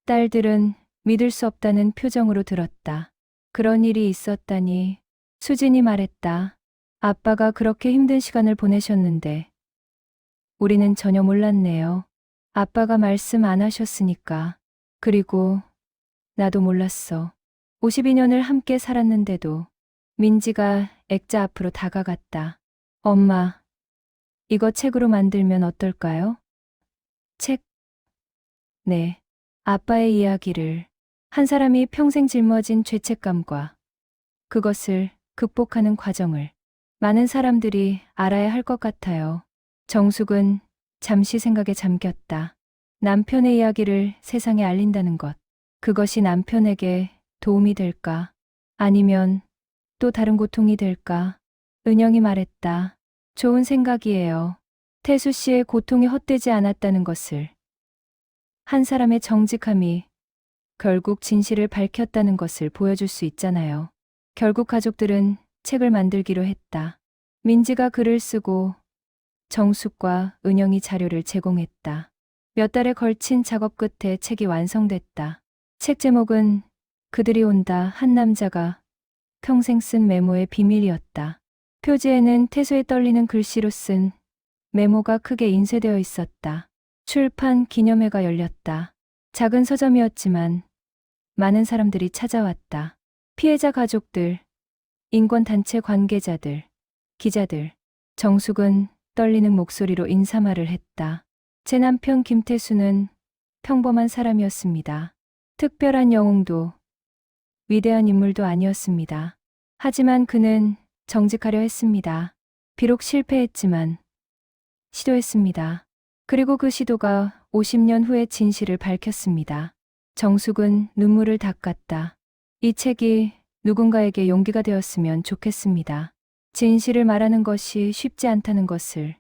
딸들은 믿을 수 없다는 표정으로 들었다. 그런 일이 있었다니. 수진이 말했다. 아빠가 그렇게 힘든 시간을 보내셨는데 우리는 전혀 몰랐네요. 아빠가 말씀 안 하셨으니까. 그리고 나도 몰랐어. 52년을 함께 살았는데도. 민지가 액자 앞으로 다가갔다. 엄마, 이거 책으로 만들면 어떨까요? 책? 네. 아빠의 이야기를, 한 사람이 평생 짊어진 죄책감과 그것을 극복하는 과정을 많은 사람들이 알아야 할 것 같아요. 정숙은 잠시 생각에 잠겼다. 남편의 이야기를 세상에 알린다는 것. 그것이 남편에게 도움이 될까? 아니면 또 다른 고통이 될까? 은영이 말했다. 좋은 생각이에요. 태수 씨의 고통이 헛되지 않았다는 것을. 한 사람의 정직함이 결국 진실을 밝혔다는 것을 보여줄 수 있잖아요. 결국 가족들은 책을 만들기로 했다. 민지가 글을 쓰고 정숙과 은영이 자료를 제공했다. 몇 달에 걸친 작업 끝에 책이 완성됐다. 책 제목은 그들이 온다. 한 남자가 평생 쓴 메모의 비밀이었다. 표지에는 태수의 떨리는 글씨로 쓴 메모가 크게 인쇄되어 있었다. 출판 기념회가 열렸다. 작은 서점이었지만 많은 사람들이 찾아왔다. 피해자 가족들, 인권단체 관계자들, 기자들. 정숙은 떨리는 목소리로 인사말을 했다. 제 남편 김태수는 평범한 사람이었습니다. 특별한 영웅도 위대한 인물도 아니었습니다. 하지만 그는 정직하려 했습니다. 비록 실패했지만 시도했습니다. 그리고 그 시도가 50년 후의 진실을 밝혔습니다. 정숙은 눈물을 닦았다. 이 책이 누군가에게 용기가 되었으면 좋겠습니다. 진실을 말하는 것이 쉽지 않다는 것을.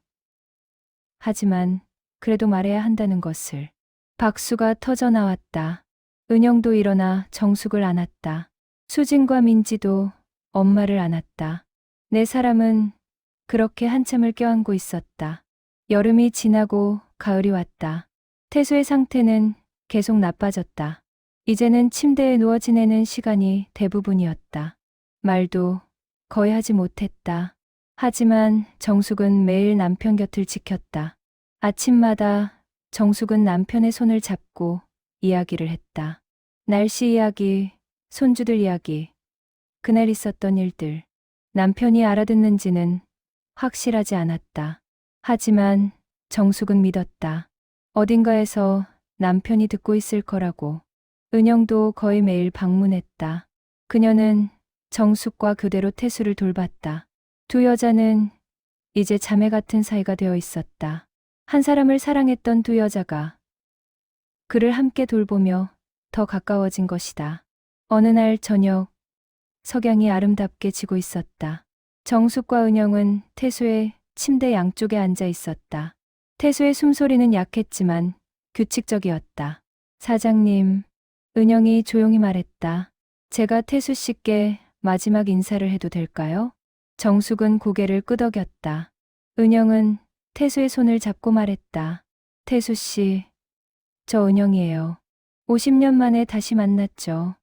하지만 그래도 말해야 한다는 것을. 박수가 터져 나왔다. 은영도 일어나 정숙을 안았다. 수진과 민지도 엄마를 안았다. 네 사람은 그렇게 한참을 껴안고 있었다. 여름이 지나고 가을이 왔다. 태수의 상태는 계속 나빠졌다. 이제는 침대에 누워 지내는 시간이 대부분이었다. 말도 거의 하지 못했다. 하지만 정숙은 매일 남편 곁을 지켰다. 아침마다 정숙은 남편의 손을 잡고 이야기를 했다. 날씨 이야기, 손주들 이야기, 그날 있었던 일들. 남편이 알아듣는지는 확실하지 않았다. 하지만 정숙은 믿었다. 어딘가에서 남편이 듣고 있을 거라고. 은영도 거의 매일 방문했다. 그녀는 정숙과 그대로 태수를 돌봤다. 두 여자는 이제 자매 같은 사이가 되어 있었다. 한 사람을 사랑했던 두 여자가 그를 함께 돌보며 더 가까워진 것이다. 어느 날 저녁, 석양이 아름답게 지고 있었다. 정숙과 은영은 태수의 침대 양쪽에 앉아 있었다. 태수의 숨소리는 약했지만 규칙적이었다. 사장님, 은영이 조용히 말했다. 제가 태수 씨께 마지막 인사를 해도 될까요? 정숙은 고개를 끄덕였다. 은영은 태수의 손을 잡고 말했다. 태수 씨, 저 은영이에요. 50년 만에 다시 만났죠.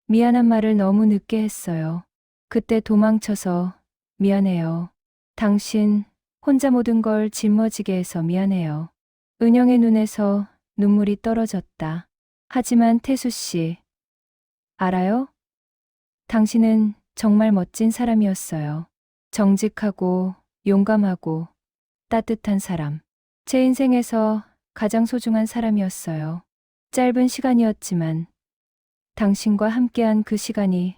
미안한 말을 너무 늦게 했어요. 그때 도망쳐서 미안해요. 당신 혼자 모든 걸 짊어지게 해서 미안해요. 은영의 눈에서 눈물이 떨어졌다. 하지만 태수 씨, 알아요? 당신은 정말 멋진 사람이었어요. 정직하고 용감하고 따뜻한 사람. 제 인생에서 가장 소중한 사람이었어요. 짧은 시간이었지만 당신과 함께한 그 시간이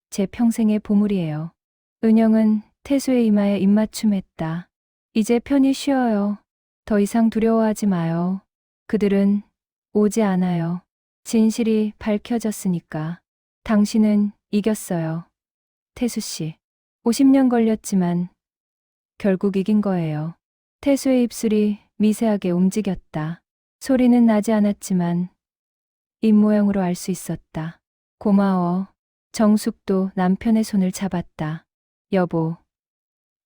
제 평생의 보물이에요. 은영은 태수의 이마에 입맞춤했다. 이제 편히 쉬어요. 더 이상 두려워하지 마요. 그들은 오지 않아요. 진실이 밝혀졌으니까. 당신은 이겼어요. 태수 씨. 50년 걸렸지만 결국 이긴 거예요. 태수의 입술이 미세하게 움직였다. 소리는 나지 않았지만 입모양으로 알 수 있었다. 고마워. 정숙도 남편의 손을 잡았다. 여보,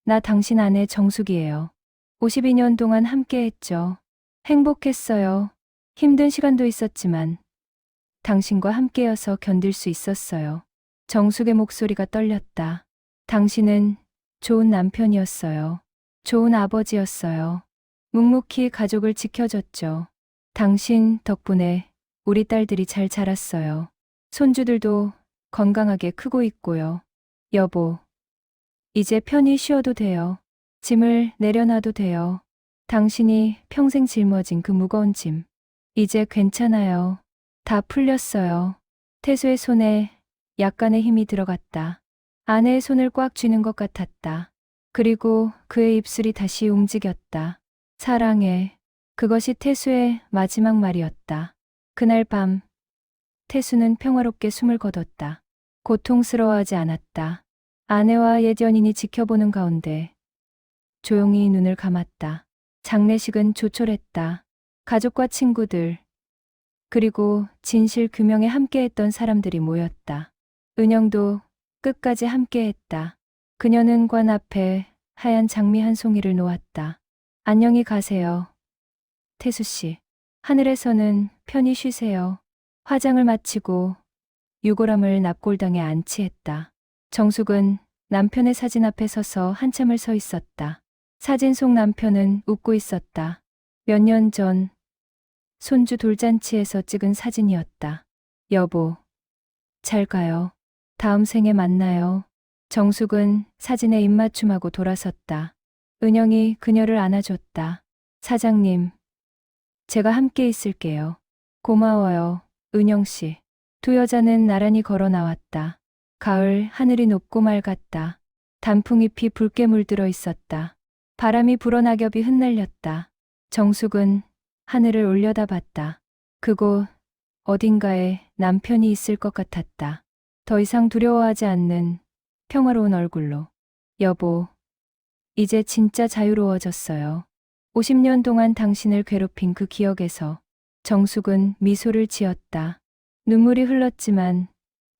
나 당신 아내 정숙이에요. 52년 동안 함께 했죠. 행복했어요. 힘든 시간도 있었지만 당신과 함께여서 견딜 수 있었어요. 정숙의 목소리가 떨렸다. 당신은 좋은 남편이었어요. 좋은 아버지였어요. 묵묵히 가족을 지켜줬죠. 당신 덕분에 우리 딸들이 잘 자랐어요. 손주들도 건강하게 크고 있고요. 여보, 이제 편히 쉬어도 돼요. 짐을 내려놔도 돼요. 당신이 평생 짊어진 그 무거운 짐. 이제 괜찮아요. 다 풀렸어요. 태수의 손에 약간의 힘이 들어갔다. 아내의 손을 꽉 쥐는 것 같았다. 그리고 그의 입술이 다시 움직였다. 사랑해. 그것이 태수의 마지막 말이었다. 그날 밤, 태수는 평화롭게 숨을 거뒀다. 고통스러워하지 않았다. 아내와 옛 연인이 지켜보는 가운데 조용히 눈을 감았다. 장례식은 조촐했다. 가족과 친구들, 그리고 진실 규명에 함께했던 사람들이 모였다. 은영도 끝까지 함께했다. 그녀는 관 앞에 하얀 장미 한 송이를 놓았다. 안녕히 가세요. 태수 씨. 하늘에서는 편히 쉬세요. 화장을 마치고 유골함을 납골당에 안치했다. 정숙은 남편의 사진 앞에 서서 한참을 서 있었다. 사진 속 남편은 웃고 있었다. 몇 년 전 손주 돌잔치에서 찍은 사진이었다. 여보, 잘 가요. 다음 생에 만나요. 정숙은 사진에 입맞춤하고 돌아섰다. 은영이 그녀를 안아줬다. 사장님, 제가 함께 있을게요. 고마워요, 은영 씨. 두 여자는 나란히 걸어 나왔다. 가을 하늘이 높고 맑았다. 단풍잎이 붉게 물들어 있었다. 바람이 불어 낙엽이 흩날렸다. 정숙은 하늘을 올려다봤다. 그곳 어딘가에 남편이 있을 것 같았다. 더 이상 두려워하지 않는 평화로운 얼굴로. 여보, 이제 진짜 자유로워졌어요. 50년 동안 당신을 괴롭힌 그 기억에서. 정숙은 미소를 지었다. 눈물이 흘렀지만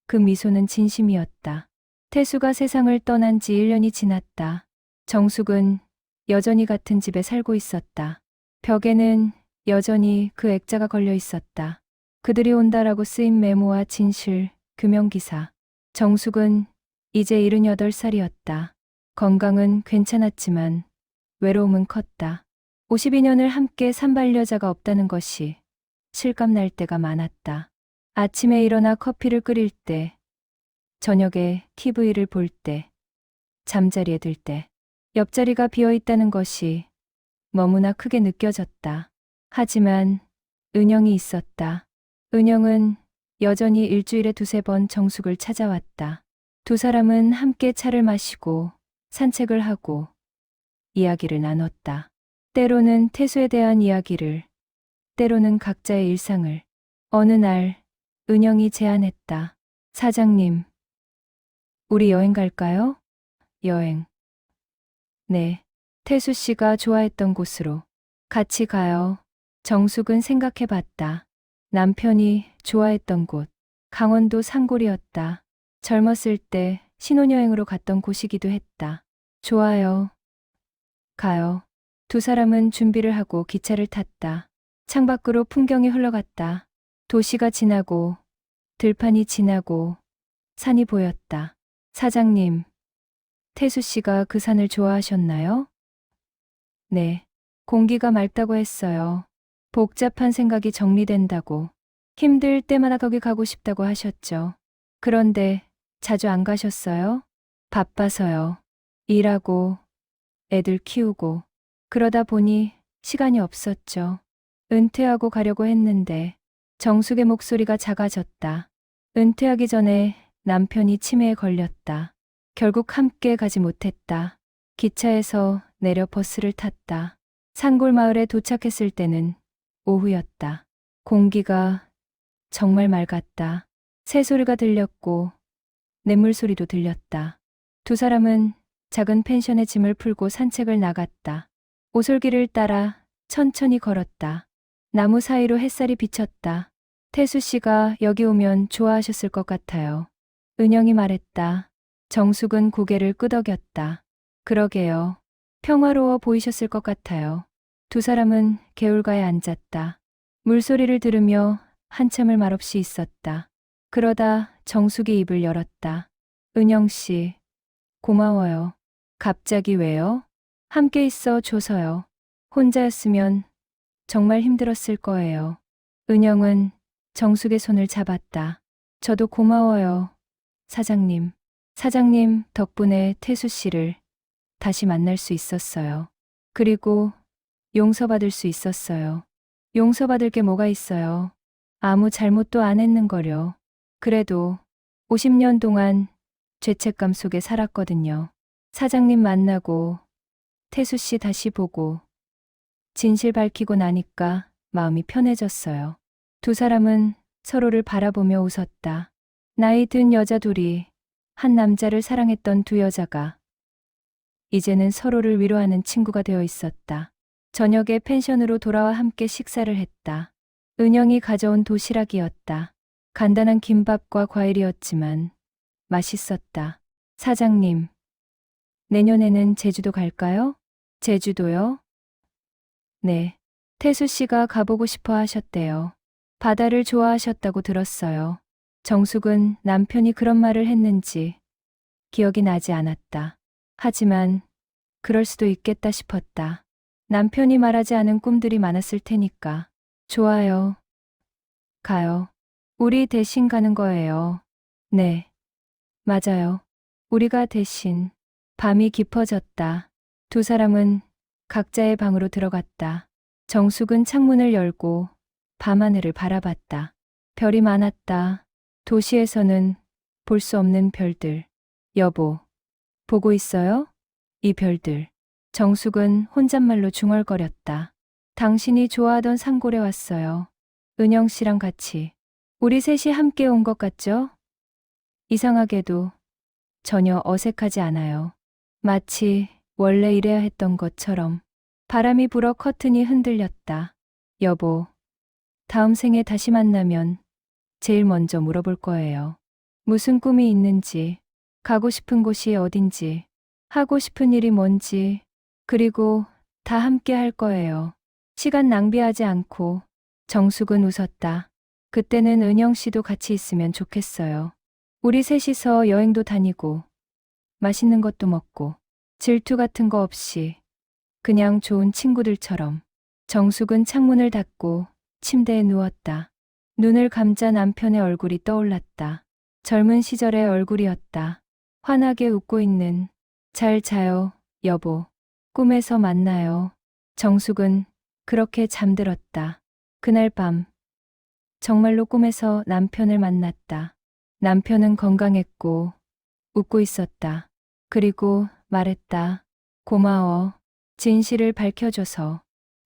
그 미소는 진심이었다. 태수가 세상을 떠난 지 1년이 지났다. 정숙은 여전히 같은 집에 살고 있었다. 벽에는 여전히 그 액자가 걸려 있었다. 그들이 온다라고 쓰인 메모와 진실, 규명기사. 정숙은 이제 78살이었다. 건강은 괜찮았지만 외로움은 컸다. 52년을 함께 산 반려자가 없다는 것이 실감날 때가 많았다. 아침에 일어나 커피를 끓일 때, 저녁에 TV를 볼 때, 잠자리에 들 때, 옆자리가 비어 있다는 것이 너무나 크게 느껴졌다. 하지만 은영이 있었다. 은영은 여전히 일주일에 2~3번 정숙을 찾아왔다. 두 사람은 함께 차를 마시고 산책을 하고 이야기를 나눴다. 때로는 태수에 대한 이야기를, 때로는 각자의 일상을. 어느 날 은영이 제안했다. 사장님, 우리 여행 갈까요? 여행. 네. 태수 씨가 좋아했던 곳으로. 같이 가요. 정숙은 생각해 봤다. 남편이 좋아했던 곳. 강원도 산골이었다. 젊었을 때 신혼여행으로 갔던 곳이기도 했다. 좋아요. 가요. 두 사람은 준비를 하고 기차를 탔다. 창밖으로 풍경이 흘러갔다. 도시가 지나고 들판이 지나고 산이 보였다. 사장님, 태수 씨가 그 산을 좋아하셨나요? 네. 공기가 맑다고 했어요. 복잡한 생각이 정리된다고. 힘들 때마다 거기 가고 싶다고 하셨죠. 그런데 자주 안 가셨어요? 바빠서요. 일하고 애들 키우고 그러다 보니 시간이 없었죠. 은퇴하고 가려고 했는데. 정숙의 목소리가 작아졌다. 은퇴하기 전에 남편이 치매에 걸렸다. 결국 함께 가지 못했다. 기차에서 내려 버스를 탔다. 산골 마을에 도착했을 때는 오후였다. 공기가 정말 맑았다. 새소리가 들렸고 냇물 소리도 들렸다. 두 사람은 작은 펜션에 짐을 풀고 산책을 나갔다. 오솔길을 따라 천천히 걸었다. 나무 사이로 햇살이 비쳤다. 태수 씨가 여기 오면 좋아하셨을 것 같아요. 은영이 말했다. 정숙은 고개를 끄덕였다. 그러게요. 평화로워 보이셨을 것 같아요. 두 사람은 개울가에 앉았다. 물소리를 들으며 한참을 말없이 있었다. 그러다 정숙이 입을 열었다. 은영 씨, 고마워요. 갑자기 왜요? 함께 있어 줘서요. 혼자였으면 정말 힘들었을 거예요. 은영은 정숙의 손을 잡았다. 저도 고마워요. 사장님. 사장님 덕분에 태수 씨를 다시 만날 수 있었어요. 그리고 용서받을 수 있었어요. 용서받을 게 뭐가 있어요. 아무 잘못도 안 했는거려. 그래도 50년 동안 죄책감 속에 살았거든요. 사장님 만나고 태수 씨 다시 보고 진실 밝히고 나니까 마음이 편해졌어요. 두 사람은 서로를 바라보며 웃었다. 나이 든 여자 둘이 한 남자를 사랑했던 두 여자가 이제는 서로를 위로하는 친구가 되어 있었다. 저녁에 펜션으로 돌아와 함께 식사를 했다. 은영이 가져온 도시락이었다. 간단한 김밥과 과일이었지만 맛있었다. 사장님, 내년에는 제주도 갈까요? 제주도요? 네. 태수 씨가 가보고 싶어 하셨대요. 바다를 좋아하셨다고 들었어요. 정숙은 남편이 그런 말을 했는지 기억이 나지 않았다. 하지만 그럴 수도 있겠다 싶었다. 남편이 말하지 않은 꿈들이 많았을 테니까. 좋아요. 가요. 우리 대신 가는 거예요. 네. 맞아요. 우리가 대신. 밤이 깊어졌다. 두 사람은 각자의 방으로 들어갔다. 정숙은 창문을 열고 밤하늘을 바라봤다. 별이 많았다. 도시에서는 볼 수 없는 별들. 여보, 보고 있어요? 이 별들. 정숙은 혼잣말로 중얼거렸다. 당신이 좋아하던 산골에 왔어요. 은영 씨랑 같이. 우리 셋이 함께 온 것 같죠? 이상하게도 전혀 어색하지 않아요. 마치 원래 이래야 했던 것처럼. 바람이 불어 커튼이 흔들렸다. 여보, 다음 생에 다시 만나면 제일 먼저 물어볼 거예요. 무슨 꿈이 있는지, 가고 싶은 곳이 어딘지, 하고 싶은 일이 뭔지, 그리고 다 함께 할 거예요. 시간 낭비하지 않고. 정숙은 웃었다. 그때는 은영 씨도 같이 있으면 좋겠어요. 우리 셋이서 여행도 다니고, 맛있는 것도 먹고, 질투 같은 거 없이, 그냥 좋은 친구들처럼. 정숙은 창문을 닫고 침대에 누웠다. 눈을 감자 남편의 얼굴이 떠올랐다. 젊은 시절의 얼굴이었다. 환하게 웃고 있는. 잘 자요, 여보. 꿈에서 만나요. 정숙은 그렇게 잠들었다. 그날 밤, 정말로 꿈에서 남편을 만났다. 남편은 건강했고, 웃고 있었다. 그리고 말했다. 고마워. 진실을 밝혀줘서.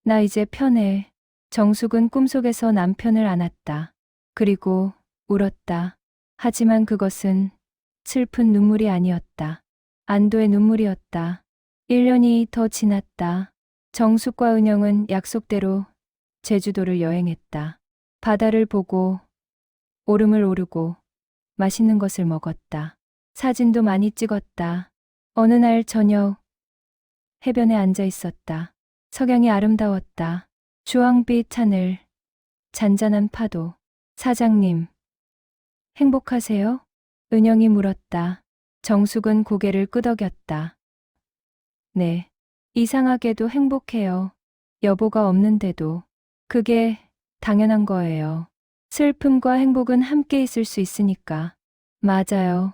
나 이제 편해. 정숙은 꿈속에서 남편을 안았다. 그리고 울었다. 하지만 그것은 슬픈 눈물이 아니었다. 안도의 눈물이었다. 1년이 더 지났다. 정숙과 은영은 약속대로 제주도를 여행했다. 바다를 보고, 오름을 오르고, 맛있는 것을 먹었다. 사진도 많이 찍었다. 어느 날 저녁, 해변에 앉아 있었다. 석양이 아름다웠다. 주황빛 하늘, 잔잔한 파도. 사장님, 행복하세요? 은영이 물었다. 정숙은 고개를 끄덕였다. 네, 이상하게도 행복해요. 여보가 없는데도. 그게 당연한 거예요. 슬픔과 행복은 함께 있을 수 있으니까. 맞아요.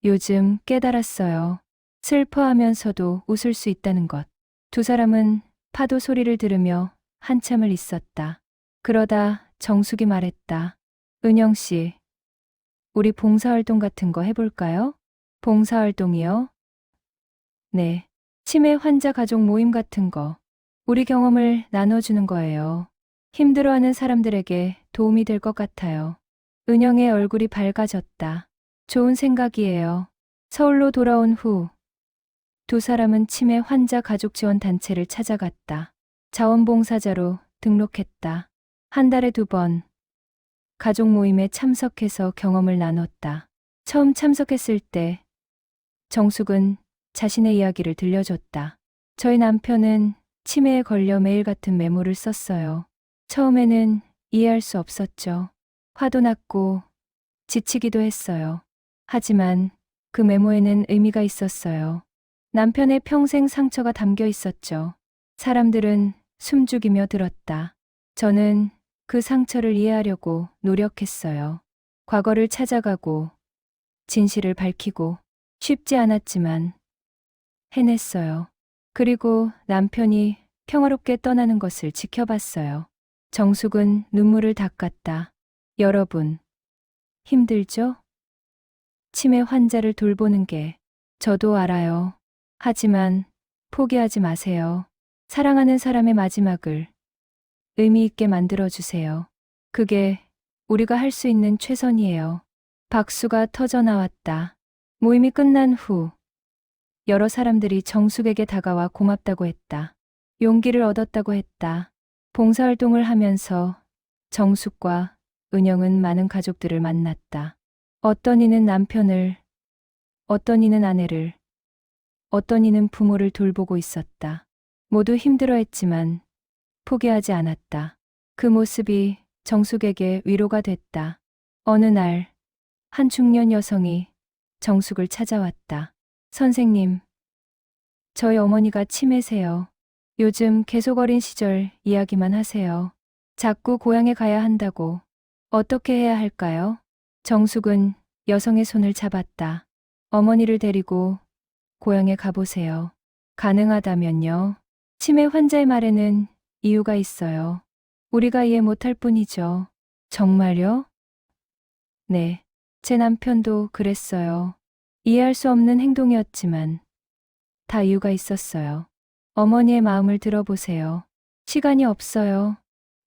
요즘 깨달았어요. 슬퍼하면서도 웃을 수 있다는 것. 두 사람은 파도 소리를 들으며 한참을 있었다. 그러다 정숙이 말했다. 은영 씨, 우리 봉사활동 같은 거 해볼까요? 봉사활동이요? 네. 치매 환자 가족 모임 같은 거. 우리 경험을 나눠주는 거예요. 힘들어하는 사람들에게 도움이 될 것 같아요. 은영의 얼굴이 밝아졌다. 좋은 생각이에요. 서울로 돌아온 후, 두 사람은 치매 환자 가족 지원 단체를 찾아갔다. 자원봉사자로 등록했다. 한 달에 2번, 가족 모임에 참석해서 경험을 나눴다. 처음 참석했을 때, 정숙은 자신의 이야기를 들려줬다. 저희 남편은 치매에 걸려 매일 같은 메모를 썼어요. 처음에는 이해할 수 없었죠. 화도 났고 지치기도 했어요. 하지만 그 메모에는 의미가 있었어요. 남편의 평생 상처가 담겨 있었죠. 사람들은 숨죽이며 들었다. 저는 그 상처를 이해하려고 노력했어요. 과거를 찾아가고 진실을 밝히고. 쉽지 않았지만 해냈어요. 그리고 남편이 평화롭게 떠나는 것을 지켜봤어요. 정숙은 눈물을 닦았다. 여러분, 힘들죠? 치매 환자를 돌보는 게. 저도 알아요. 하지만 포기하지 마세요. 사랑하는 사람의 마지막을 의미 있게 만들어주세요. 그게 우리가 할 수 있는 최선이에요. 박수가 터져 나왔다. 모임이 끝난 후 여러 사람들이 정숙에게 다가와 고맙다고 했다. 용기를 얻었다고 했다. 봉사활동을 하면서 정숙과 은영은 많은 가족들을 만났다. 어떤 이는 남편을, 어떤 이는 아내를, 어떤 이는 부모를 돌보고 있었다. 모두 힘들어했지만 포기하지 않았다. 그 모습이 정숙에게 위로가 됐다. 어느 날, 한 중년 여성이 정숙을 찾아왔다. 선생님, 저희 어머니가 치매세요. 요즘 계속 어린 시절 이야기만 하세요. 자꾸 고향에 가야 한다고. 어떻게 해야 할까요? 정숙은 여성의 손을 잡았다. 어머니를 데리고 고향에 가보세요. 가능하다면요. 치매 환자의 말에는 이유가 있어요. 우리가 이해 못할 뿐이죠. 정말요? 네. 제 남편도 그랬어요. 이해할 수 없는 행동이었지만 다 이유가 있었어요. 어머니의 마음을 들어보세요. 시간이 없어요.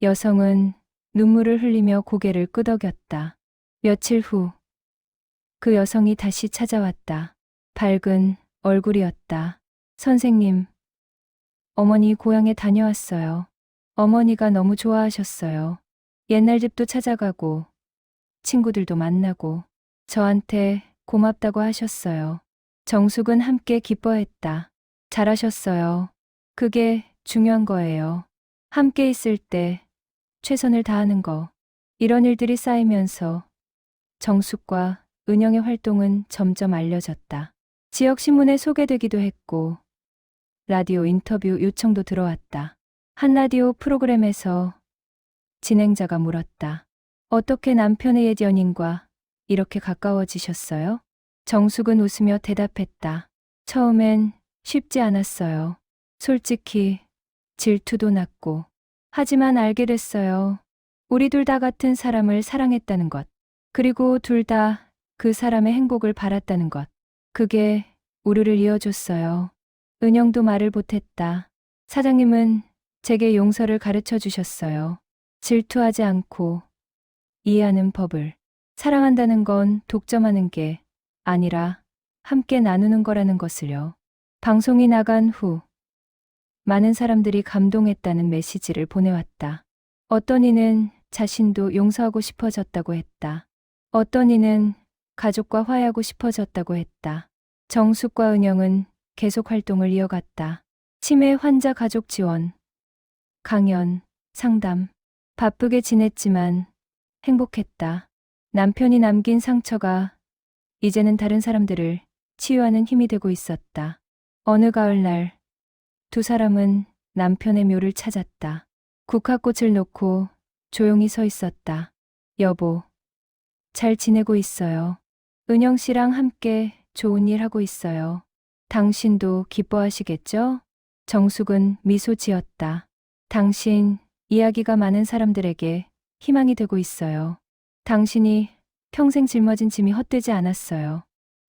여성은 눈물을 흘리며 고개를 끄덕였다. 며칠 후, 그 여성이 다시 찾아왔다. 밝은 얼굴이었다. 선생님, 어머니 고향에 다녀왔어요. 어머니가 너무 좋아하셨어요. 옛날 집도 찾아가고, 친구들도 만나고, 저한테 고맙다고 하셨어요. 정숙은 함께 기뻐했다. 잘하셨어요. 그게 중요한 거예요. 함께 있을 때 최선을 다하는 거. 이런 일들이 쌓이면서 정숙과 은영의 활동은 점점 알려졌다. 지역신문에 소개되기도 했고, 라디오 인터뷰 요청도 들어왔다. 한 라디오 프로그램에서 진행자가 물었다. 어떻게 남편의 옛 연인과 이렇게 가까워지셨어요? 정숙은 웃으며 대답했다. 처음엔 쉽지 않았어요. 솔직히 질투도 났고. 하지만 알게 됐어요. 우리 둘 다 같은 사람을 사랑했다는 것. 그리고 둘 다 그 사람의 행복을 바랐다는 것. 그게 우리를 이어줬어요. 은영도 말을 못했다. 사장님은 제게 용서를 가르쳐 주셨어요. 질투하지 않고 이해하는 법을. 사랑한다는 건 독점하는 게 아니라 함께 나누는 거라는 것을요. 방송이 나간 후 많은 사람들이 감동했다는 메시지를 보내왔다. 어떤 이는 자신도 용서하고 싶어졌다고 했다. 어떤 이는 가족과 화해하고 싶어졌다고 했다. 정숙과 은영은 계속 활동을 이어갔다. 치매 환자 가족 지원, 강연, 상담. 바쁘게 지냈지만 행복했다. 남편이 남긴 상처가 이제는 다른 사람들을 치유하는 힘이 되고 있었다. 어느 가을날 두 사람은 남편의 묘를 찾았다. 국화꽃을 놓고 조용히 서 있었다. 여보, 잘 지내고 있어요. 은영 씨랑 함께 좋은 일 하고 있어요. 당신도 기뻐하시겠죠? 정숙은 미소 지었다. 당신 이야기가 많은 사람들에게 희망이 되고 있어요. 당신이 평생 짊어진 짐이 헛되지 않았어요.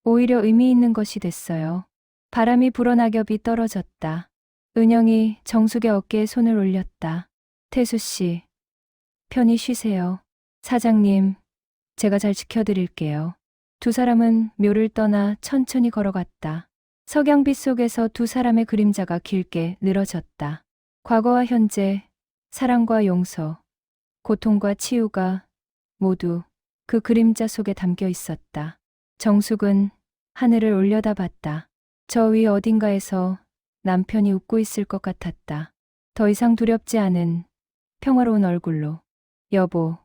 오히려 의미 있는 것이 됐어요. 바람이 불어 낙엽이 떨어졌다. 은영이 정숙의 어깨에 손을 올렸다. 태수 씨, 편히 쉬세요. 사장님, 제가 잘 지켜드릴게요. 두 사람은 묘를 떠나 천천히 걸어갔다. 석양빛 속에서 두 사람의 그림자가 길게 늘어졌다. 과거와 현재, 사랑과 용서, 고통과 치유가 모두 그 그림자 속에 담겨 있었다. 정숙은 하늘을 올려다봤다. 저 위 어딘가에서 남편이 웃고 있을 것 같았다. 더 이상 두렵지 않은 평화로운 얼굴로. 여보,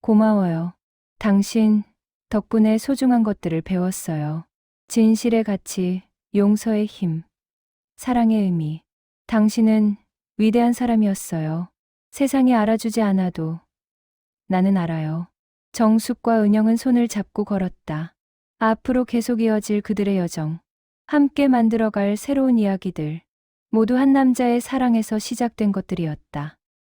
고마워요. 당신 덕분에 소중한 것들을 배웠어요. 진실의 가치, 용서의 힘, 사랑의 의미. 당신은 위대한 사람이었어요. 세상이 알아주지 않아도 나는 알아요. 정숙과 은영은 손을 잡고 걸었다. 앞으로 계속 이어질 그들의 여정. 함께 만들어갈 새로운 이야기들. 모두 한 남자의 사랑에서 시작된 것들이었다.